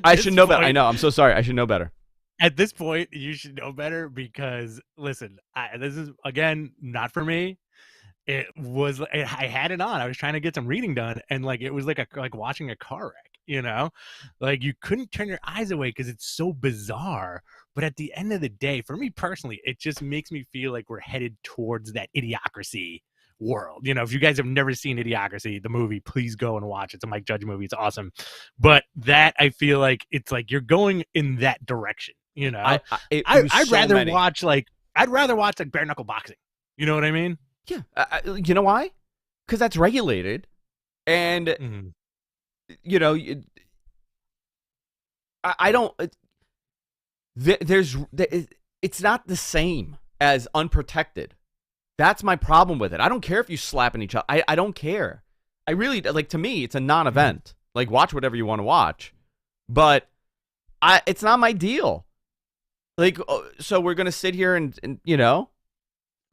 I should know better. I know. I'm so sorry. I should know better. At this point, you should know better because, listen, this is, again, not for me. It was, I had it on. I was trying to get some reading done, and like it was like watching a car wreck, you know? Like you couldn't turn your eyes away because it's so bizarre. But at the end of the day, for me personally, it just makes me feel like we're headed towards that Idiocracy world. You know, if you guys have never seen Idiocracy, the movie, please go and watch it. It's a Mike Judge movie. It's awesome. But that, I feel like it's like you're going in that direction, you know? I'd rather watch like bare knuckle boxing. You know what I mean? Yeah. You know why? Because that's regulated. And, you know, I don't... it's not the same as unprotected. That's my problem with it. I don't care if you slapping each other. I don't care. I really, like, to me, it's a non-event. Like, watch whatever you want to watch. But it's not my deal. Like, so we're going to sit here and you know,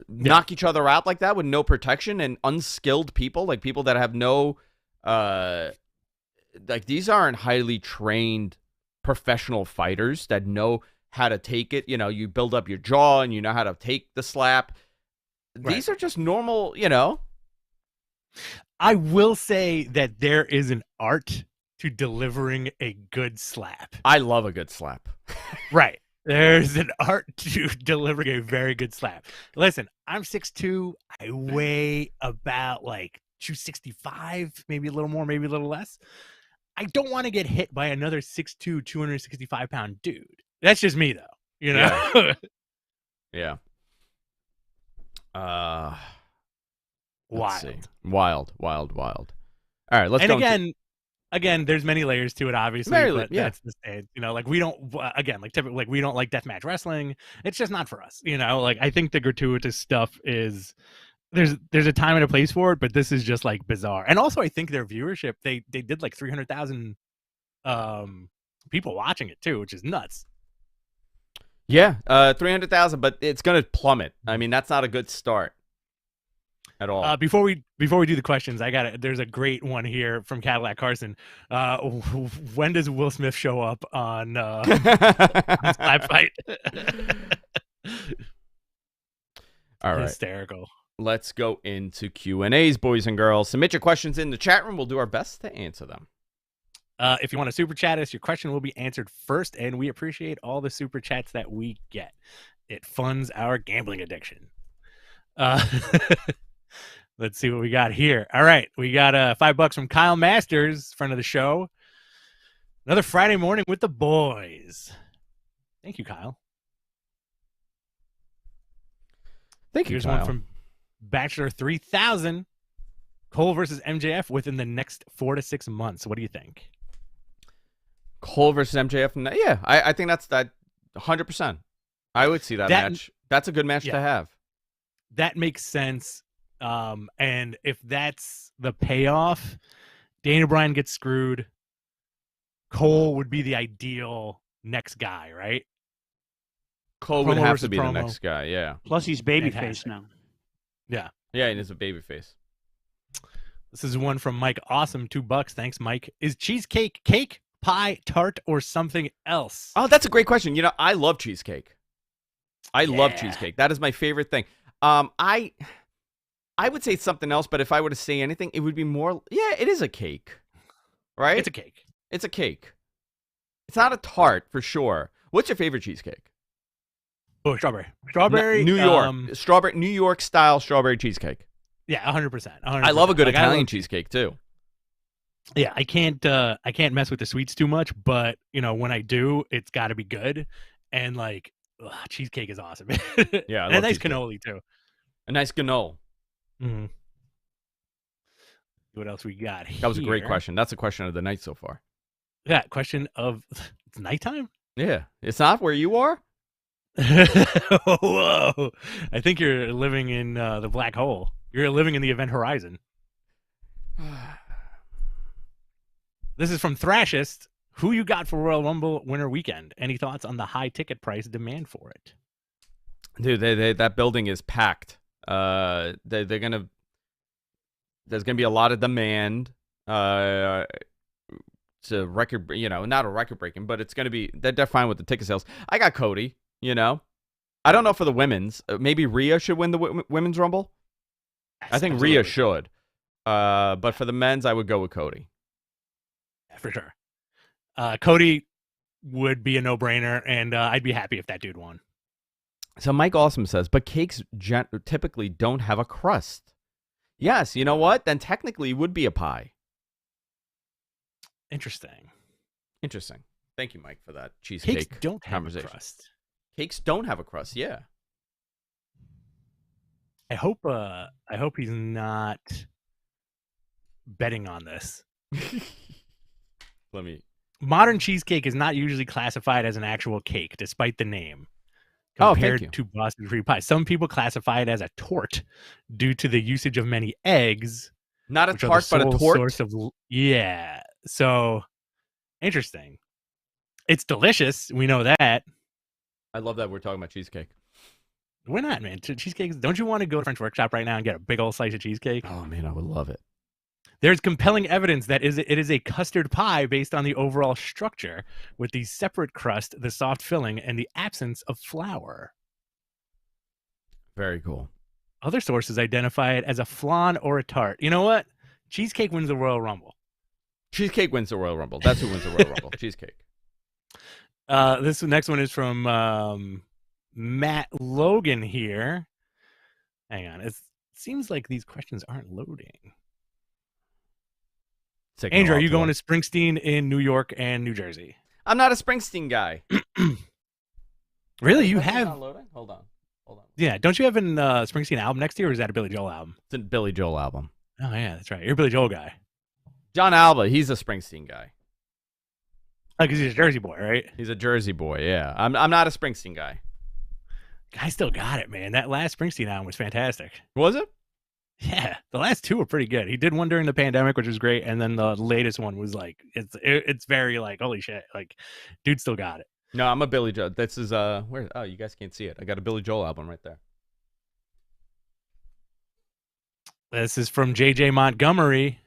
knock each other out like that with no protection and unskilled people, like people that have no, like, these aren't highly trained professional fighters that know how to take it. You know, you build up your jaw and you know how to take the slap. These are just normal, you know. I will say that there is an art to delivering a good slap. I love a good slap. Right. There's an art to delivering a very good slap. Listen, I'm 6'2". I weigh about like 265, maybe a little more, maybe a little less. I don't want to get hit by another 6'2", 265-pound dude. That's just me, though. You know? Yeah. Wild. See. Wild. All right, let's go. Again, there's many layers to it, obviously, but that's the state. You know, like we don't, again, like typically, like we don't like deathmatch wrestling. It's just not for us. You know, like I think the gratuitous stuff is there's a time and a place for it, but this is just like bizarre. And also, I think their viewership, they did like 300,000 people watching it too, which is nuts. Yeah, 300,000, but it's gonna plummet. I mean, that's not a good start at all. Before we do the questions, there's a great one here from Cadillac Carson. When does Will Smith show up on Slap Fight? All right, hysterical. Let's go into Q&As, boys and girls. Submit your questions in the chat room. We'll do our best to answer them. If you want to super chat us, your question will be answered first, and we appreciate all the super chats that we get. It funds our gambling addiction. Let's see what we got here. All right, we got $5 from Kyle Masters, friend of the show. Another Friday morning with the boys. Thank you, Kyle. Thank you, Here's Kyle. one from Bachelor 3000. Cole versus MJF within the next 4 to 6 months. What do you think? Cole versus MJF? Yeah, I think that's that 100%. I would see that match. That's a good match to have. That makes sense. And if that's the payoff, Daniel Bryan gets screwed. Cole would be the ideal next guy, right? Cole would have to be the next guy, yeah. Plus, he's babyface now. Yeah. Yeah, he is a babyface. This is one from Mike Awesome, $2. Thanks, Mike. Is cheesecake cake, pie, tart, or something else? Oh, that's a great question. You know, I love cheesecake. I love cheesecake. That is my favorite thing. I would say it's something else, but if I were to say anything, it would be more. Yeah, it is a cake, right? It's a cake. It's a cake. It's not a tart for sure. What's your favorite cheesecake? Oh, strawberry. New York, New York style strawberry cheesecake. Yeah, 100%. I love a good Italian cheesecake too. Yeah, I can't mess with the sweets too much, but you know when I do, it's got to be good. And like, cheesecake is awesome. Yeah, and a nice cannoli too. A nice cannoli. Mm-hmm. What else we got here? That was a great question. That's a question of the night so far. Yeah, question of It's nighttime? Yeah. It's not where you are? Whoa. I think you're living in the black hole. You're living in the event horizon. This is from Thrashist. Who you got for Royal Rumble winter weekend? Any thoughts on the high ticket price demand for it? Dude, that building is packed. They're gonna. There's gonna be a lot of demand. It's a record, not a record breaking, but it's gonna be. They're fine with the ticket sales. I got Cody. I don't know for the women's. Maybe Rhea should win the women's Rumble. I think Rhea should. But for the men's, I would go with Cody. Yeah, for sure. Cody would be a no-brainer, and I'd be happy if that dude won. So Mike Awesome says, but cakes typically don't have a crust. Yes, you know what? Then technically it would be a pie. Interesting. Thank you, Mike, for that cheesecake Cakes don't have a crust. Cakes don't have a crust, yeah. I hope he's not betting on this. Modern cheesecake is not usually classified as an actual cake, despite the name. Compared to Boston cream pie. Some people classify it as a tort due to the usage of many eggs. Not a tart, but a tort? Yeah. So, interesting. It's delicious. We know that. I love that we're talking about cheesecake. We're not, man. Cheesecakes. Don't you want to go to French Workshop right now and get a big old slice of cheesecake? Oh, man, I would love it. There's compelling evidence that it is a custard pie based on the overall structure, with the separate crust, the soft filling, and the absence of flour. Very cool. Other sources identify it as a flan or a tart. You know what? Cheesecake wins the Royal Rumble. Cheesecake wins the Royal Rumble. That's who wins the Royal Rumble. Cheesecake. This next one is from Matt Logan here. Hang on. It seems like these questions aren't loading. Andrew, are you going to Springsteen in New York and New Jersey? I'm not a Springsteen guy. Really? You have? Not loading? Hold on. Yeah. Don't you have an Springsteen album next year, or is that a Billy Joel album? It's a Billy Joel album. Oh, yeah, that's right. You're a Billy Joel guy. John Alba, he's a Springsteen guy. Oh, because he's a Jersey boy, right? He's a Jersey boy, yeah. I'm not a Springsteen guy. Guy still got it, man. That last Springsteen album was fantastic. Was it? Yeah, the last two were pretty good. He did one during the pandemic, which was great, and then the latest one was like it's very like holy shit, like dude still got it. No, I'm a Billy Joel. This is where? Oh, you guys can't see it. I got a Billy Joel album right there. This is from JJ Montgomery.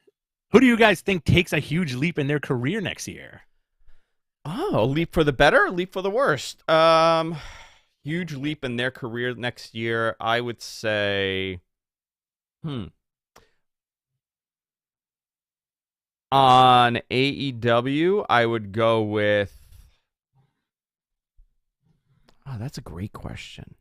Who do you guys think takes a huge leap in their career next year? Oh, a leap for the better, a leap for the worst. Huge leap in their career next year. I would say. On AEW, I would go with. Oh, that's a great question.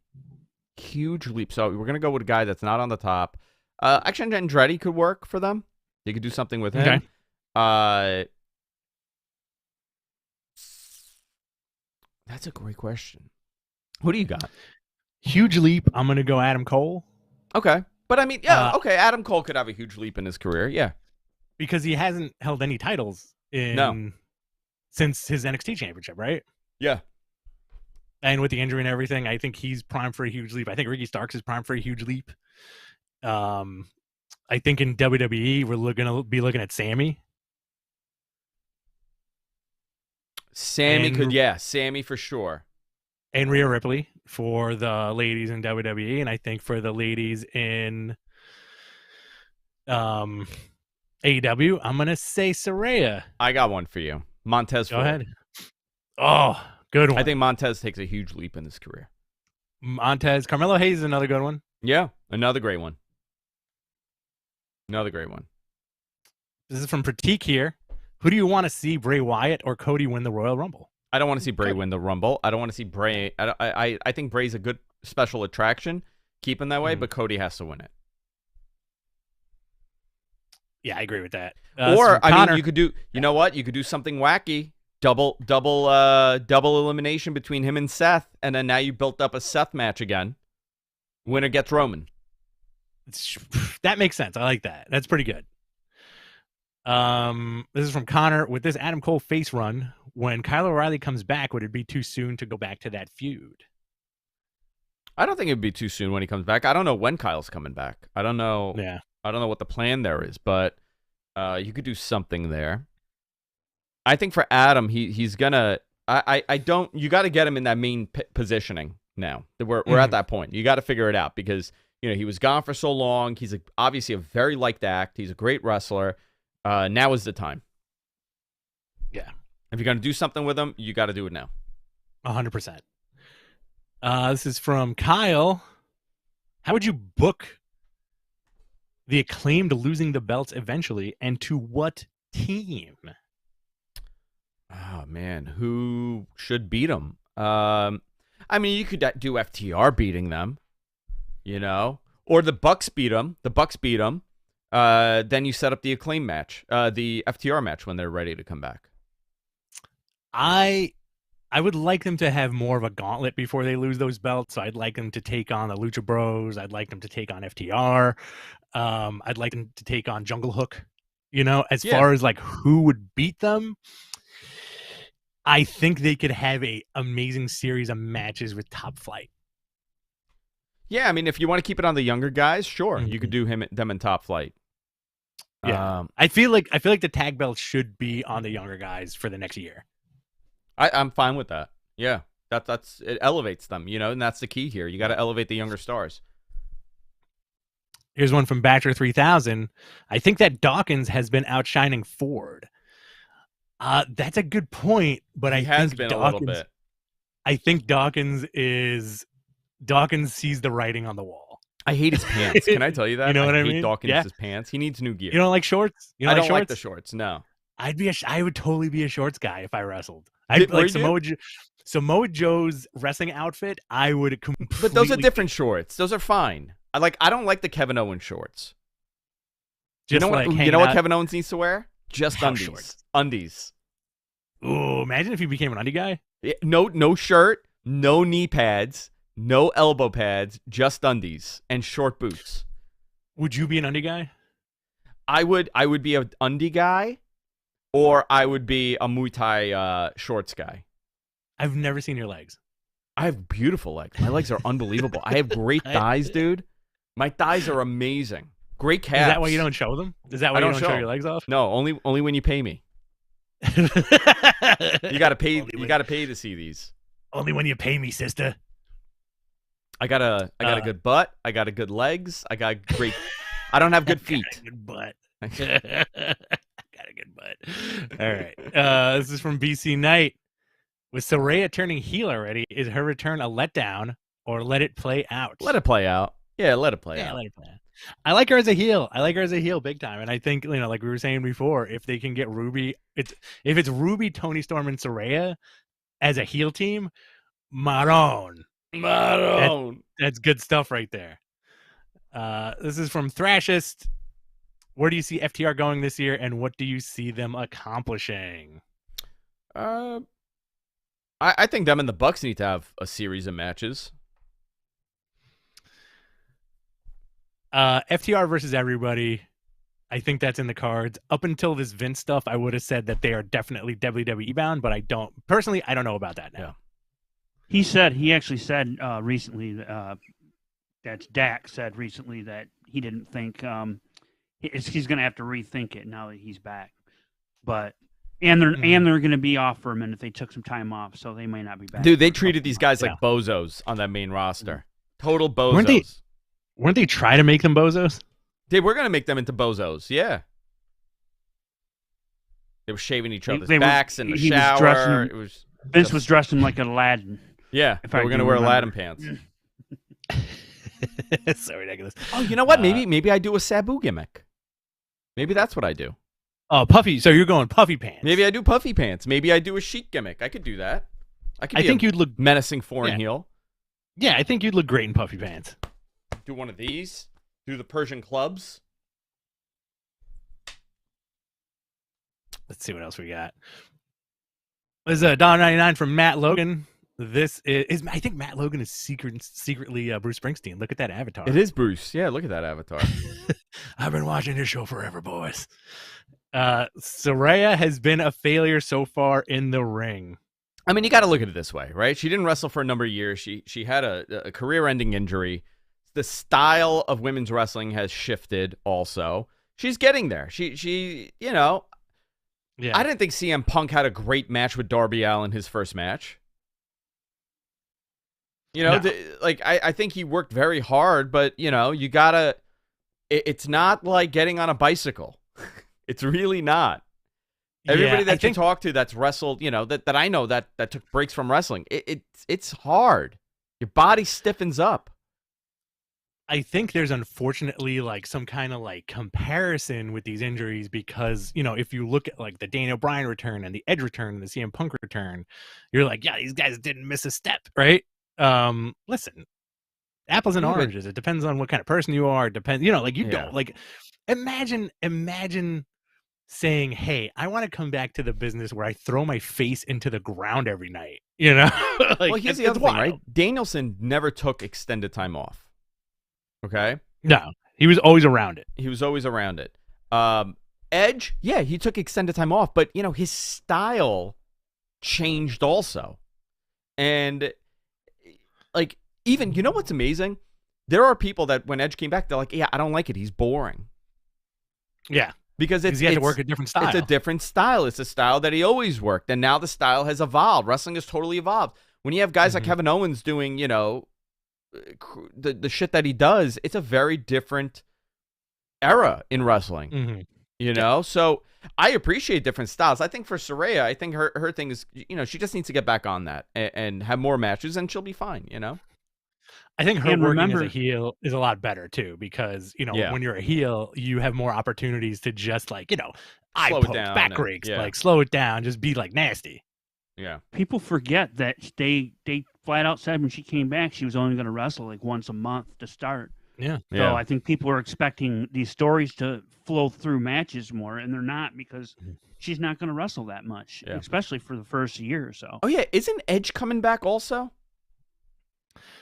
Huge leap. So we're gonna go with a guy that's not on the top. Actually, Andretti could work for them. They could do something with him. Okay. That's a great question. Who do you got? Huge leap. I'm gonna go Adam Cole. Okay. But I mean, yeah, okay. Adam Cole could have a huge leap in his career, yeah, because he hasn't held any titles since his NXT championship, right? Yeah. And with the injury and everything, I think he's primed for a huge leap. I think Ricky Starks is primed for a huge leap. I think in WWE we're gonna be looking at Sammy. Sammy for sure. And Rhea Ripley for the ladies in WWE, and I think for the ladies in AEW, I'm gonna say Saraya. I got one for you, Montez. Go ahead. Oh, good one. I think Montez takes a huge leap in his career. Montez, Carmelo Hayes is another good one. Yeah, another great one. This is from Pratik here. Who do you want to see, Bray Wyatt or Cody, win the Royal Rumble? I don't want to see Bray win the Rumble. I don't want to see Bray. I think Bray's a good special attraction. Keep him that way, but Cody has to win it. Yeah, I agree with that. Or I mean, you could do. You know what? You could do something wacky. Double elimination between him and Seth, and then now you built up a Seth match again. Winner gets Roman. That makes sense. I like that. That's pretty good. This is from Connor. With this Adam Cole face run, when Kyle O'Reilly comes back, would it be too soon to go back to that feud? I don't think it'd be too soon when he comes back. I don't know when Kyle's coming back. I don't know. Yeah. I don't know what the plan there is, but you could do something there. I think for Adam, he's gonna. I don't. You got to get him in that main positioning now. We're at that point. You got to figure it out because he was gone for so long. He's obviously a very liked act. He's a great wrestler. Now is the time. Yeah. If you're gonna do something with him, you got to do it now. 100%. This is from Kyle. How would you book the Acclaimed losing the belts eventually, and to what team? Oh man, who should beat them? I mean, you could do FTR beating them, or the Bucks beat them. The Bucks beat them. Then you set up the Acclaim match, the FTR match when they're ready to come back. I would like them to have more of a gauntlet before they lose those belts. So I'd like them to take on the Lucha Bros. I'd like them to take on FTR. I'd like them to take on Jungle Hook. As far as like who would beat them, I think they could have a amazing series of matches with Top Flight. Yeah, I mean, if you want to keep it on the younger guys, sure, you could do them in Top Flight. Yeah, I feel like the tag belts should be on the younger guys for the next year. I'm fine with that. Yeah, that's it elevates them, and that's the key here. You got to elevate the younger stars. Here's one from Batcher 3000. I think that Dawkins has been outshining Ford. That's a good point, but I think been Dawkins, a little bit. I think Dawkins sees the writing on the wall. I hate his pants. Can I tell you that? You know what I mean? hate Dawkins' Yeah. pants. He needs new gear. You don't like shorts? I don't like the shorts. No. I would totally be a shorts guy if I wrestled. Samoa Joe's wrestling outfit. I would completely. But those are different shorts. Those are fine. I don't like the Kevin Owens shorts. You know what Kevin Owens needs to wear? Just undies. Shorts. Undies. Ooh, imagine if he became an undie guy. Yeah, no shirt, no knee pads, no elbow pads, just undies and short boots. Would you be an undie guy? I would be an undie guy, or I would be a Muay Thai shorts guy. I've never seen your legs. I have beautiful legs. My legs are unbelievable. I have great thighs, dude. My thighs are amazing. Great calves. Is that why you don't show them? Is that why you don't show your legs off? No, only when you pay me. You gotta pay. You gotta pay to see these. Only when you pay me, sister. I got a good butt. I got a good legs. I got great. I don't have good feet. Got a good butt. Got a good butt. All right. This is from BC Knight. With Saraya turning heel already, is her return a letdown or let it play out? Let it play out. Yeah, let it play out. Let it play out. I like her as a heel. Big time. And I think, like we were saying before, if they can get Ruby, if it's Ruby, Tony Storm, and Saraya as a heel team, Maron. That's good stuff right there. This is from Thrashist. Where do you see FTR going this year, and what do you see them accomplishing? I think them and the Bucks need to have a series of matches. FTR versus everybody. I think that's in the cards. Up until this Vince stuff, I would have said that they are definitely WWE bound, but I don't know about that now. Yeah. He actually said recently that Dak said recently that he didn't think he's going to have to rethink it now that he's back. But and they're going to be off for a minute. They took some time off, so they might not be back. Dude, they treated these guys like bozos on that main roster. Total bozos. Weren't they trying to make them bozos? Dude, we're going to make them into bozos. Yeah. They were shaving each other's backs in the shower. Vince was dressed in like Aladdin. Yeah, they were going to wear Aladdin pants. It's so ridiculous. Oh, you know what? Maybe I do a Sabu gimmick. Maybe that's what I do. Oh, puffy. So you're going puffy pants. Maybe I do puffy pants. Maybe I do a Sheik gimmick. I could do that. I think you'd look menacing foreign heel. Yeah, I think you'd look great in puffy pants. Do one of these. Do the Persian clubs. Let's see what else we got. There's $1.99 from Matt Logan. This is I think Matt Logan is secretly Bruce Springsteen. Look at that avatar. It is Bruce. Yeah, look at that avatar. I've been watching this show forever, boys. Saraya has been a failure so far in the ring. I mean, you got to look at it this way, right? She didn't wrestle for a number of years. She had a career-ending injury. The style of women's wrestling has shifted also. She's getting there. She you know, Yeah. I didn't think CM Punk had a great match with Darby Allin his first match. You know, No. I think he worked very hard, but, you know, you got to it's not like getting on a bicycle. It's really not. Everybody that you talk to that's wrestled, you know, that I know that took breaks from wrestling, it's hard. Your body stiffens up. I think there's unfortunately like some kind of like comparison with these injuries because, you know, if you look at like the Daniel Bryan return and the Edge return and the CM Punk return, you're like, yeah, these guys didn't miss a step, right? Listen, apples and oranges. It depends on what kind of person you are. It depends, you know, like you don't like imagine saying, hey, I want to come back to the business where I throw my face into the ground every night, you know? Like, well, here's the other thing, right? Danielson never took extended time off. Okay? No, he was always around it. He was always around it. Edge, yeah, he took extended time off, but, you know, his style changed also. And, like, even, you know what's amazing? There are people that when Edge came back, they're like, yeah, I don't like it. He's boring. Yeah. Because he had to work a different style. It's a different style. It's a style that he always worked. And now the style has evolved. Wrestling has totally evolved. When you have guys like Kevin Owens doing, you know, the shit that he does, it's a very different era in wrestling. You know? So I appreciate different styles. I think for Saraya, I think her thing is, you know, she just needs to get back on that and have more matches and she'll be fine, you know? I think her working as a heel is a lot better too, because, you know, when you're a heel, you have more opportunities to just like, you know, eye poke, back rakes, like slow it down, just be like nasty. Yeah. People forget that they flat out said when she came back, she was only going to wrestle like once a month to start. Yeah. So I think people are expecting these stories to flow through matches more, and they're not because she's not going to wrestle that much, especially for the first year or so. Oh, yeah. Isn't Edge coming back also?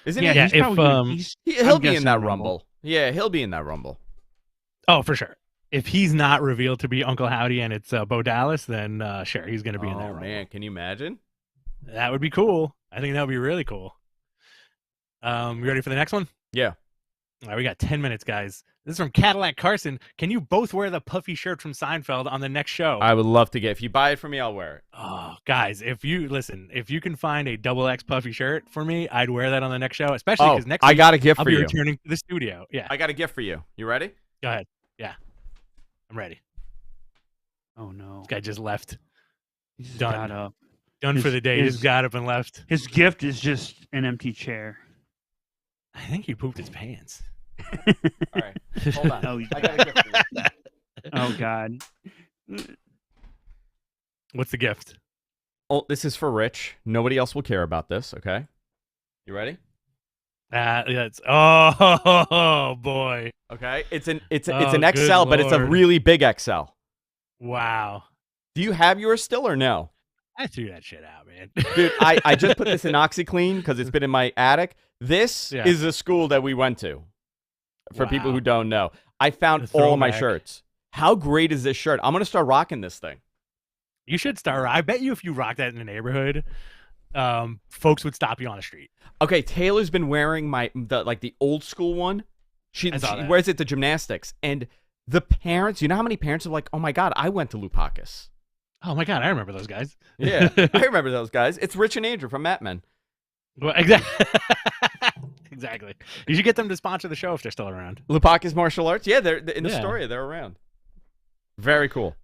Isn't he? Yeah, he'll be in that Rumble. Yeah, he'll be in that Rumble. Oh, for sure. If he's not revealed to be Uncle Howdy and it's Bo Dallas, then sure, he's going to be in that Rumble. Oh, man. Can you imagine? That would be cool. I think that would be really cool. You ready for the next one? Yeah. All right, we got 10 minutes, guys. This is from Cadillac Carson. Can you both wear the puffy shirt from Seinfeld on the next show? I would love to get. If you buy it for me, I'll wear it. Oh, guys, if you can find a XX puffy shirt for me, I'd wear that on the next show, especially because next week I got a gift I'll for be you. returning to the studio. Yeah. I got a gift for you. You ready? Go ahead. Yeah. I'm ready. Oh, no. This guy just left. He's Done. Got up. Done for the day. Just got up and left. His gift is just an empty chair. I think he pooped his pants. All right. Hold on. I got a gift for you. Oh, God. What's the gift? Oh, this is for Rich. Nobody else will care about this, okay? You ready? Oh, boy. Okay. It's an XL, but it's a really big XL. Wow. Do you have yours still or no? I threw that shit out, man. Dude, I just put this in OxyClean because it's been in my attic. This is a school that we went to. For people who don't know, I found all my shirts. How great is this shirt? I'm going to start rocking this thing. You should start. I bet you if you rock that in the neighborhood, folks would stop you on the street. Okay, Taylor's been wearing the old school one. She wears it to gymnastics. And the parents, you know how many parents are like, oh my God, I went to Lupakis. Oh my God, I remember those guys. Yeah, I remember those guys. It's Rich and Andrew from Mad Men. Well, exactly. Exactly. You should get them to sponsor the show if they're still around. Lupakis Martial Arts? Yeah, they're in the story. They're around. Very cool.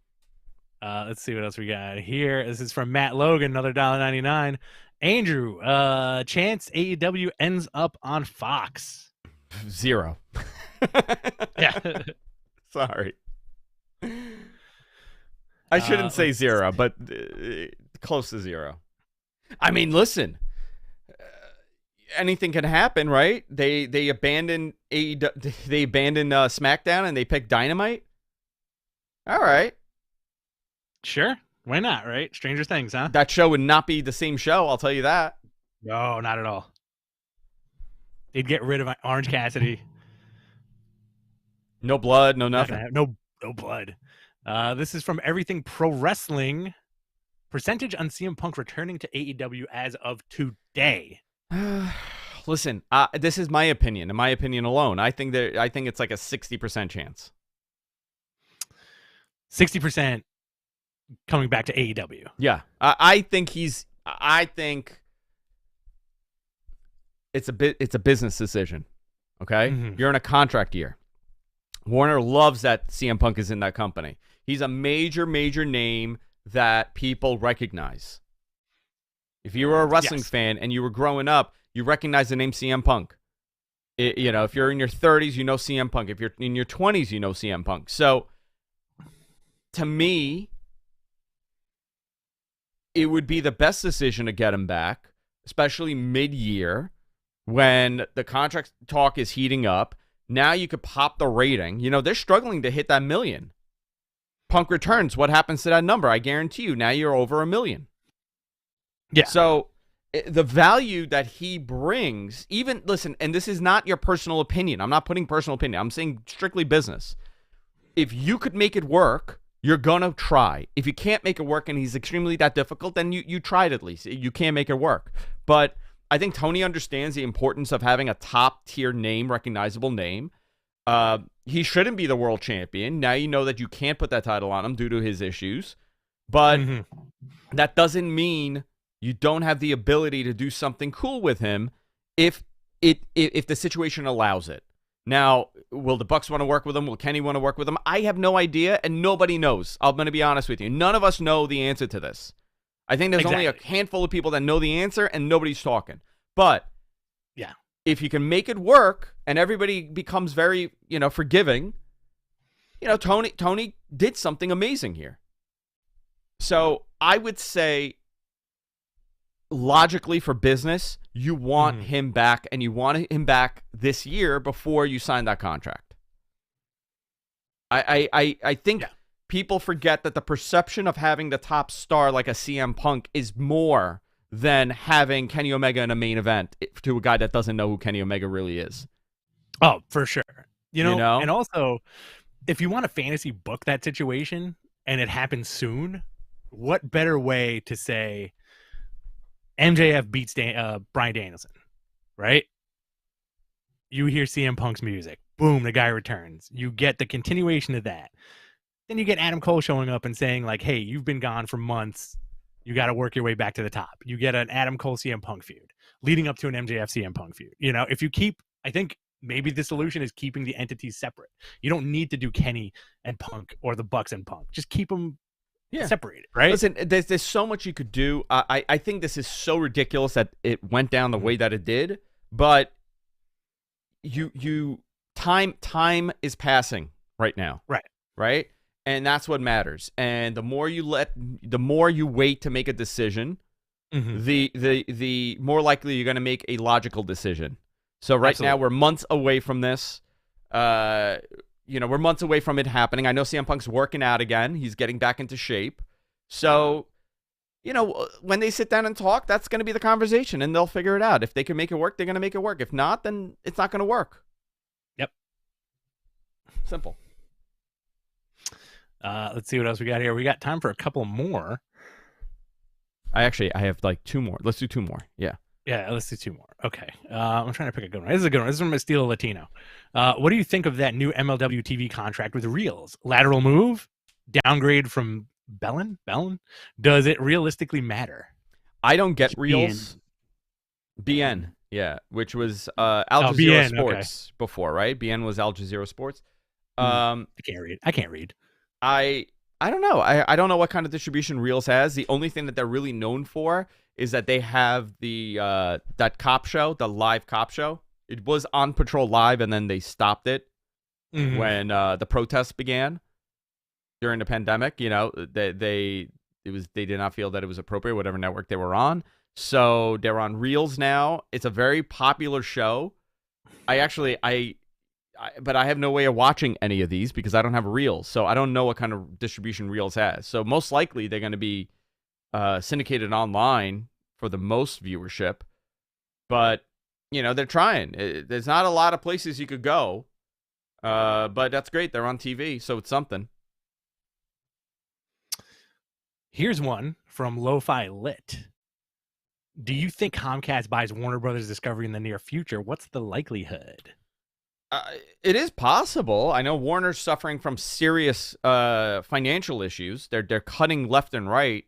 Let's see what else we got here. This is from Matt Logan, another $1.99. Andrew, chance AEW ends up on Fox. 0. Yeah. Sorry. I shouldn't say 0, but close to 0. I mean, listen. Anything can happen, right? They abandon AEW, they abandon SmackDown and they pick Dynamite. All right. Sure. Why not, right? Stranger Things, huh? That show would not be the same show, I'll tell you that. No, not at all. They'd get rid of Orange Cassidy. No blood, no nothing. No blood. This is from Everything Pro Wrestling. Percentage on CM Punk returning to AEW as of today. Listen, this is my opinion, and my opinion alone. I think it's like a 60% chance. 60% coming back to AEW. Yeah, I think it's a business decision. Okay, You're in a contract year. Warner loves that CM Punk is in that company. He's a major name that people recognize. If you were a wrestling fan and you were growing up, you recognize the name CM Punk. If you're in your 30s, you know CM Punk. If you're in your 20s, you know CM Punk. So, to me, it would be the best decision to get him back, especially mid-year when the contract talk is heating up. Now you could pop the rating. They're struggling to hit that 1 million. Punk returns. What happens to that number? I guarantee you, now you're over 1 million. Yeah. So the value that he brings, listen, and this is not your personal opinion. I'm not putting personal opinion. I'm saying strictly business. If you could make it work, you're going to try. If you can't make it work and he's extremely that difficult, then you tried at least. You can't make it work. But I think Tony understands the importance of having a top-tier name, recognizable name. He shouldn't be the world champion. Now you know that you can't put that title on him due to his issues. But that doesn't mean you don't have the ability to do something cool with him if the situation allows it. Now, will the Bucks want to work with him? Will Kenny want to work with him? I have no idea, and nobody knows. I'm going to be honest with you. None of us know the answer to this. I think there's only a handful of people that know the answer, and nobody's talking. But yeah, if you can make it work and everybody becomes very, forgiving, Tony did something amazing here. So I would say, logically for business, you want him back, and you want him back this year before you sign that contract. I think people forget that the perception of having the top star like a CM Punk is more than having Kenny Omega in a main event to a guy that doesn't know who Kenny Omega really is. Oh, for sure. And also, if you want to fantasy book that situation and it happens soon, what better way to say MJF beats Bryan Danielson, right? You hear CM Punk's music. Boom, the guy returns. You get the continuation of that. Then you get Adam Cole showing up and saying, like, hey, you've been gone for months. You got to work your way back to the top. You get an Adam Cole CM Punk feud leading up to an MJF CM Punk feud. If you keep, I think maybe the solution is keeping the entities separate. You don't need to do Kenny and Punk or the Bucks and Punk. Just keep them separated, right? Listen, there's so much you could do. I think this is so ridiculous that it went down the way that it did. But time is passing right now. Right? And that's what matters. And the more you wait to make a decision, the more likely you're going to make a logical decision. So now we're months away from this. We're months away from it happening. I know CM Punk's working out again. He's getting back into shape. So, when they sit down and talk, that's going to be the conversation, and they'll figure it out. If they can make it work, they're going to make it work. If not, then it's not going to work. Yep. Simple. Let's see what else we got here. We got time for a couple more. I have like 2 more. Let's do 2 more. Yeah. Yeah, let's do 2 more. Okay. I'm trying to pick a good one. This is a good one. This is from Estilo Latino. What do you think of that new MLW TV contract with Reels? Lateral move? Downgrade from Bellin? Does it realistically matter? I don't get Reels. BN. Yeah, which was Al Jazeera Sports before, right? BN was Al Jazeera Sports. I can't read. I don't know. I don't know what kind of distribution Reels has. The only thing that they're really known for is that they have the that cop show, the live cop show. It was On Patrol Live, and then they stopped it when the protests began during the pandemic. They did not feel that it was appropriate, whatever network they were on. So they're on Reels now. It's a very popular show. But I have no way of watching any of these because I don't have Reels. So I don't know what kind of distribution Reels has. So most likely they're going to be syndicated online for the most viewership. But, they're trying. There's not a lot of places you could go. But that's great. They're on TV, so it's something. Here's one from Lo-Fi Lit. Do you think Comcast buys Warner Brothers Discovery in the near future? What's the likelihood? It is possible. I know Warner's suffering from serious financial issues. They're cutting left and right,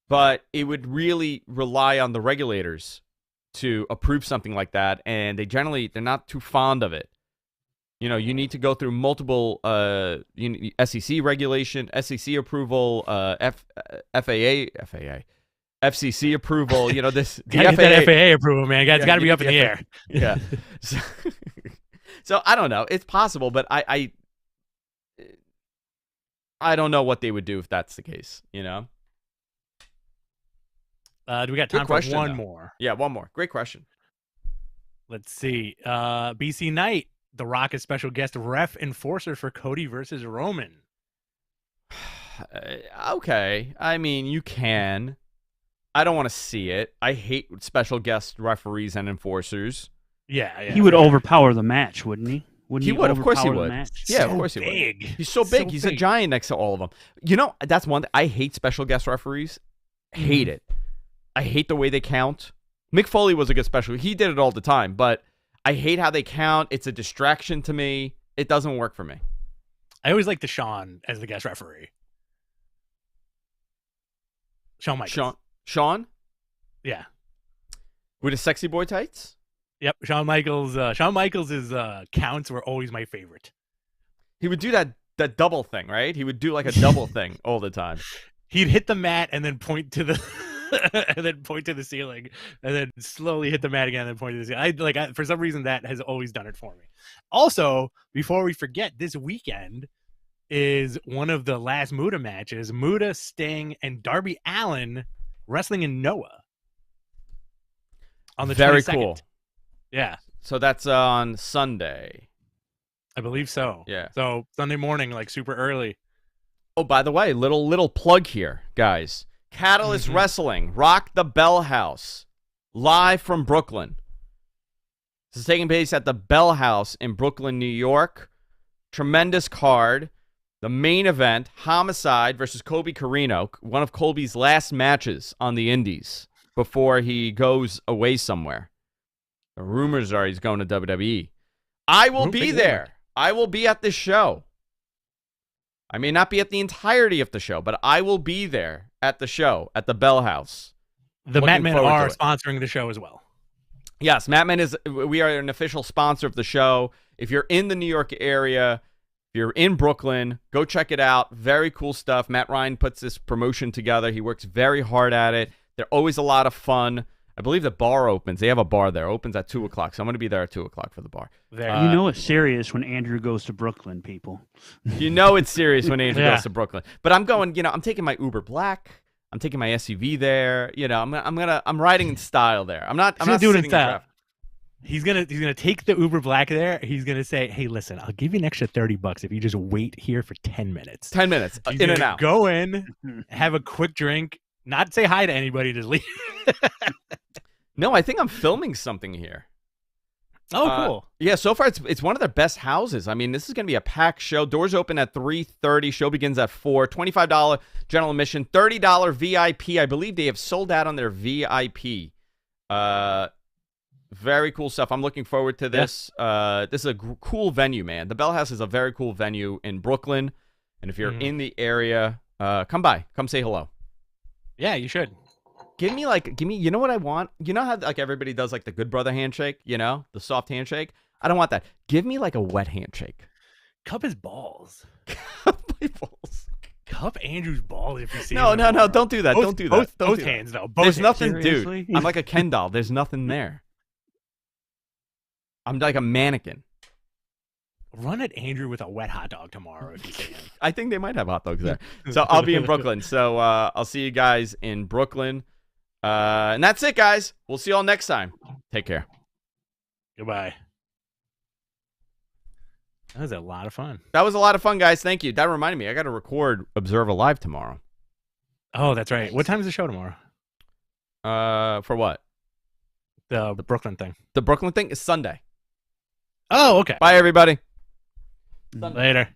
but it would really rely on the regulators to approve something like that, and they're not too fond of it. You know, you need to go through multiple SEC regulation, SEC approval, FCC approval. You know, this the FAA. That FAA approval, man. It's got to be up in the air. Yeah. So I don't know. It's possible, but I don't know what they would do if that's the case. You know. Do we got time for one more? Yeah, one more. Great question. Let's see. BC Knight, The Rock is special guest ref enforcer for Cody versus Roman. Okay. I mean, you can. I don't want to see it. I hate special guest referees and enforcers. Yeah. He would overpower the match, wouldn't he? He would. Of course he would. Yeah, of course he would. He's so big. He's a giant next to all of them. You know, that's one thing. I hate special guest referees. Hate it. I hate the way they count. Mick Foley was a good special. He did it all the time, but I hate how they count. It's a distraction to me. It doesn't work for me. I always like Deshaun as the guest referee. Shawn Michaels. Shawn? Yeah. With his sexy boy tights? Yep. Shawn Michaels' counts were always my favorite. He would do that double thing, right? He would do like a double thing all the time. He'd hit the mat and then point to the and then point to the ceiling, and then slowly hit the mat again and then point to the ceiling. For some reason that has always done it for me. Also, before we forget, this weekend is one of the last Muta matches. Muta, Sting, and Darby Allin wrestling in Noah on the 22nd. Very cool. Yeah. So that's on Sunday. I believe so. Yeah. So Sunday morning, like super early. Oh, by the way, little plug here, guys. Catalyst Wrestling, Rock the Bell House, live from Brooklyn. This is taking place at the Bell House in Brooklyn, New York. Tremendous card. The main event, Homicide versus Colby Corino, one of Colby's last matches on the Indies before he goes away somewhere. The rumors are he's going to WWE. I will be there. I will be at this show. I may not be at the entirety of the show, but I will be there at the show at the Bell House. The Madmen are sponsoring the show as well. Yes, we are an official sponsor of the show. If you're in the New York area, if you're in Brooklyn, go check it out. Very cool stuff. Matt Ryan puts this promotion together. He works very hard at it. They're always a lot of fun. I believe the bar opens. They have a bar there. It opens at 2 o'clock, so I'm going to be there at 2 o'clock for the bar. You know it's serious when Andrew goes to Brooklyn, people. You know it's serious when Andrew goes to Brooklyn. But I'm going, I'm taking my Uber Black. I'm taking my SUV there. I'm riding in style there. I'm not doing it in style. He's gonna take the Uber Black there. He's gonna say, "Hey, listen, I'll give you an extra $30 if you just wait here for 10 minutes." 10 minutes, in and out. Go in, have a quick drink, not say hi to anybody, just leave. No, I think I'm filming something here. Oh, cool. Yeah, so far it's one of their best houses. I mean, this is going to be a packed show. Doors open at 3:30. Show begins at 4. $25 general admission, $30 VIP. I believe they have sold out on their VIP. Very cool stuff. I'm looking forward to this. Yeah. This is a cool venue, man. The Bell House is a very cool venue in Brooklyn. And if you're in the area, come by. Come say hello. Yeah, you should. Give me, you know what I want? You know how, everybody does, the good brother handshake, the soft handshake? I don't want that. Give me, a wet handshake. Cup his balls. Cup my balls. Cup Andrew's balls if you see No, don't do that. Don't do that. Both hands, though. There's hands. nothing, Seriously? dude. I'm like a Ken doll. There's nothing there. I'm like a mannequin. Run at Andrew with a wet hot dog tomorrow if you see him. I think they might have hot dogs there. So I'll be in Brooklyn. So I'll see you guys in Brooklyn. And that's it, guys. We'll see you all next time. Take care. Goodbye. That was a lot of fun. That was a lot of fun, guys. Thank you. That reminded me. I got to record Observe Live tomorrow. Oh, that's right. What time is the show tomorrow? For what? The Brooklyn thing. The Brooklyn thing is Sunday. Oh, okay. Bye, everybody. Later.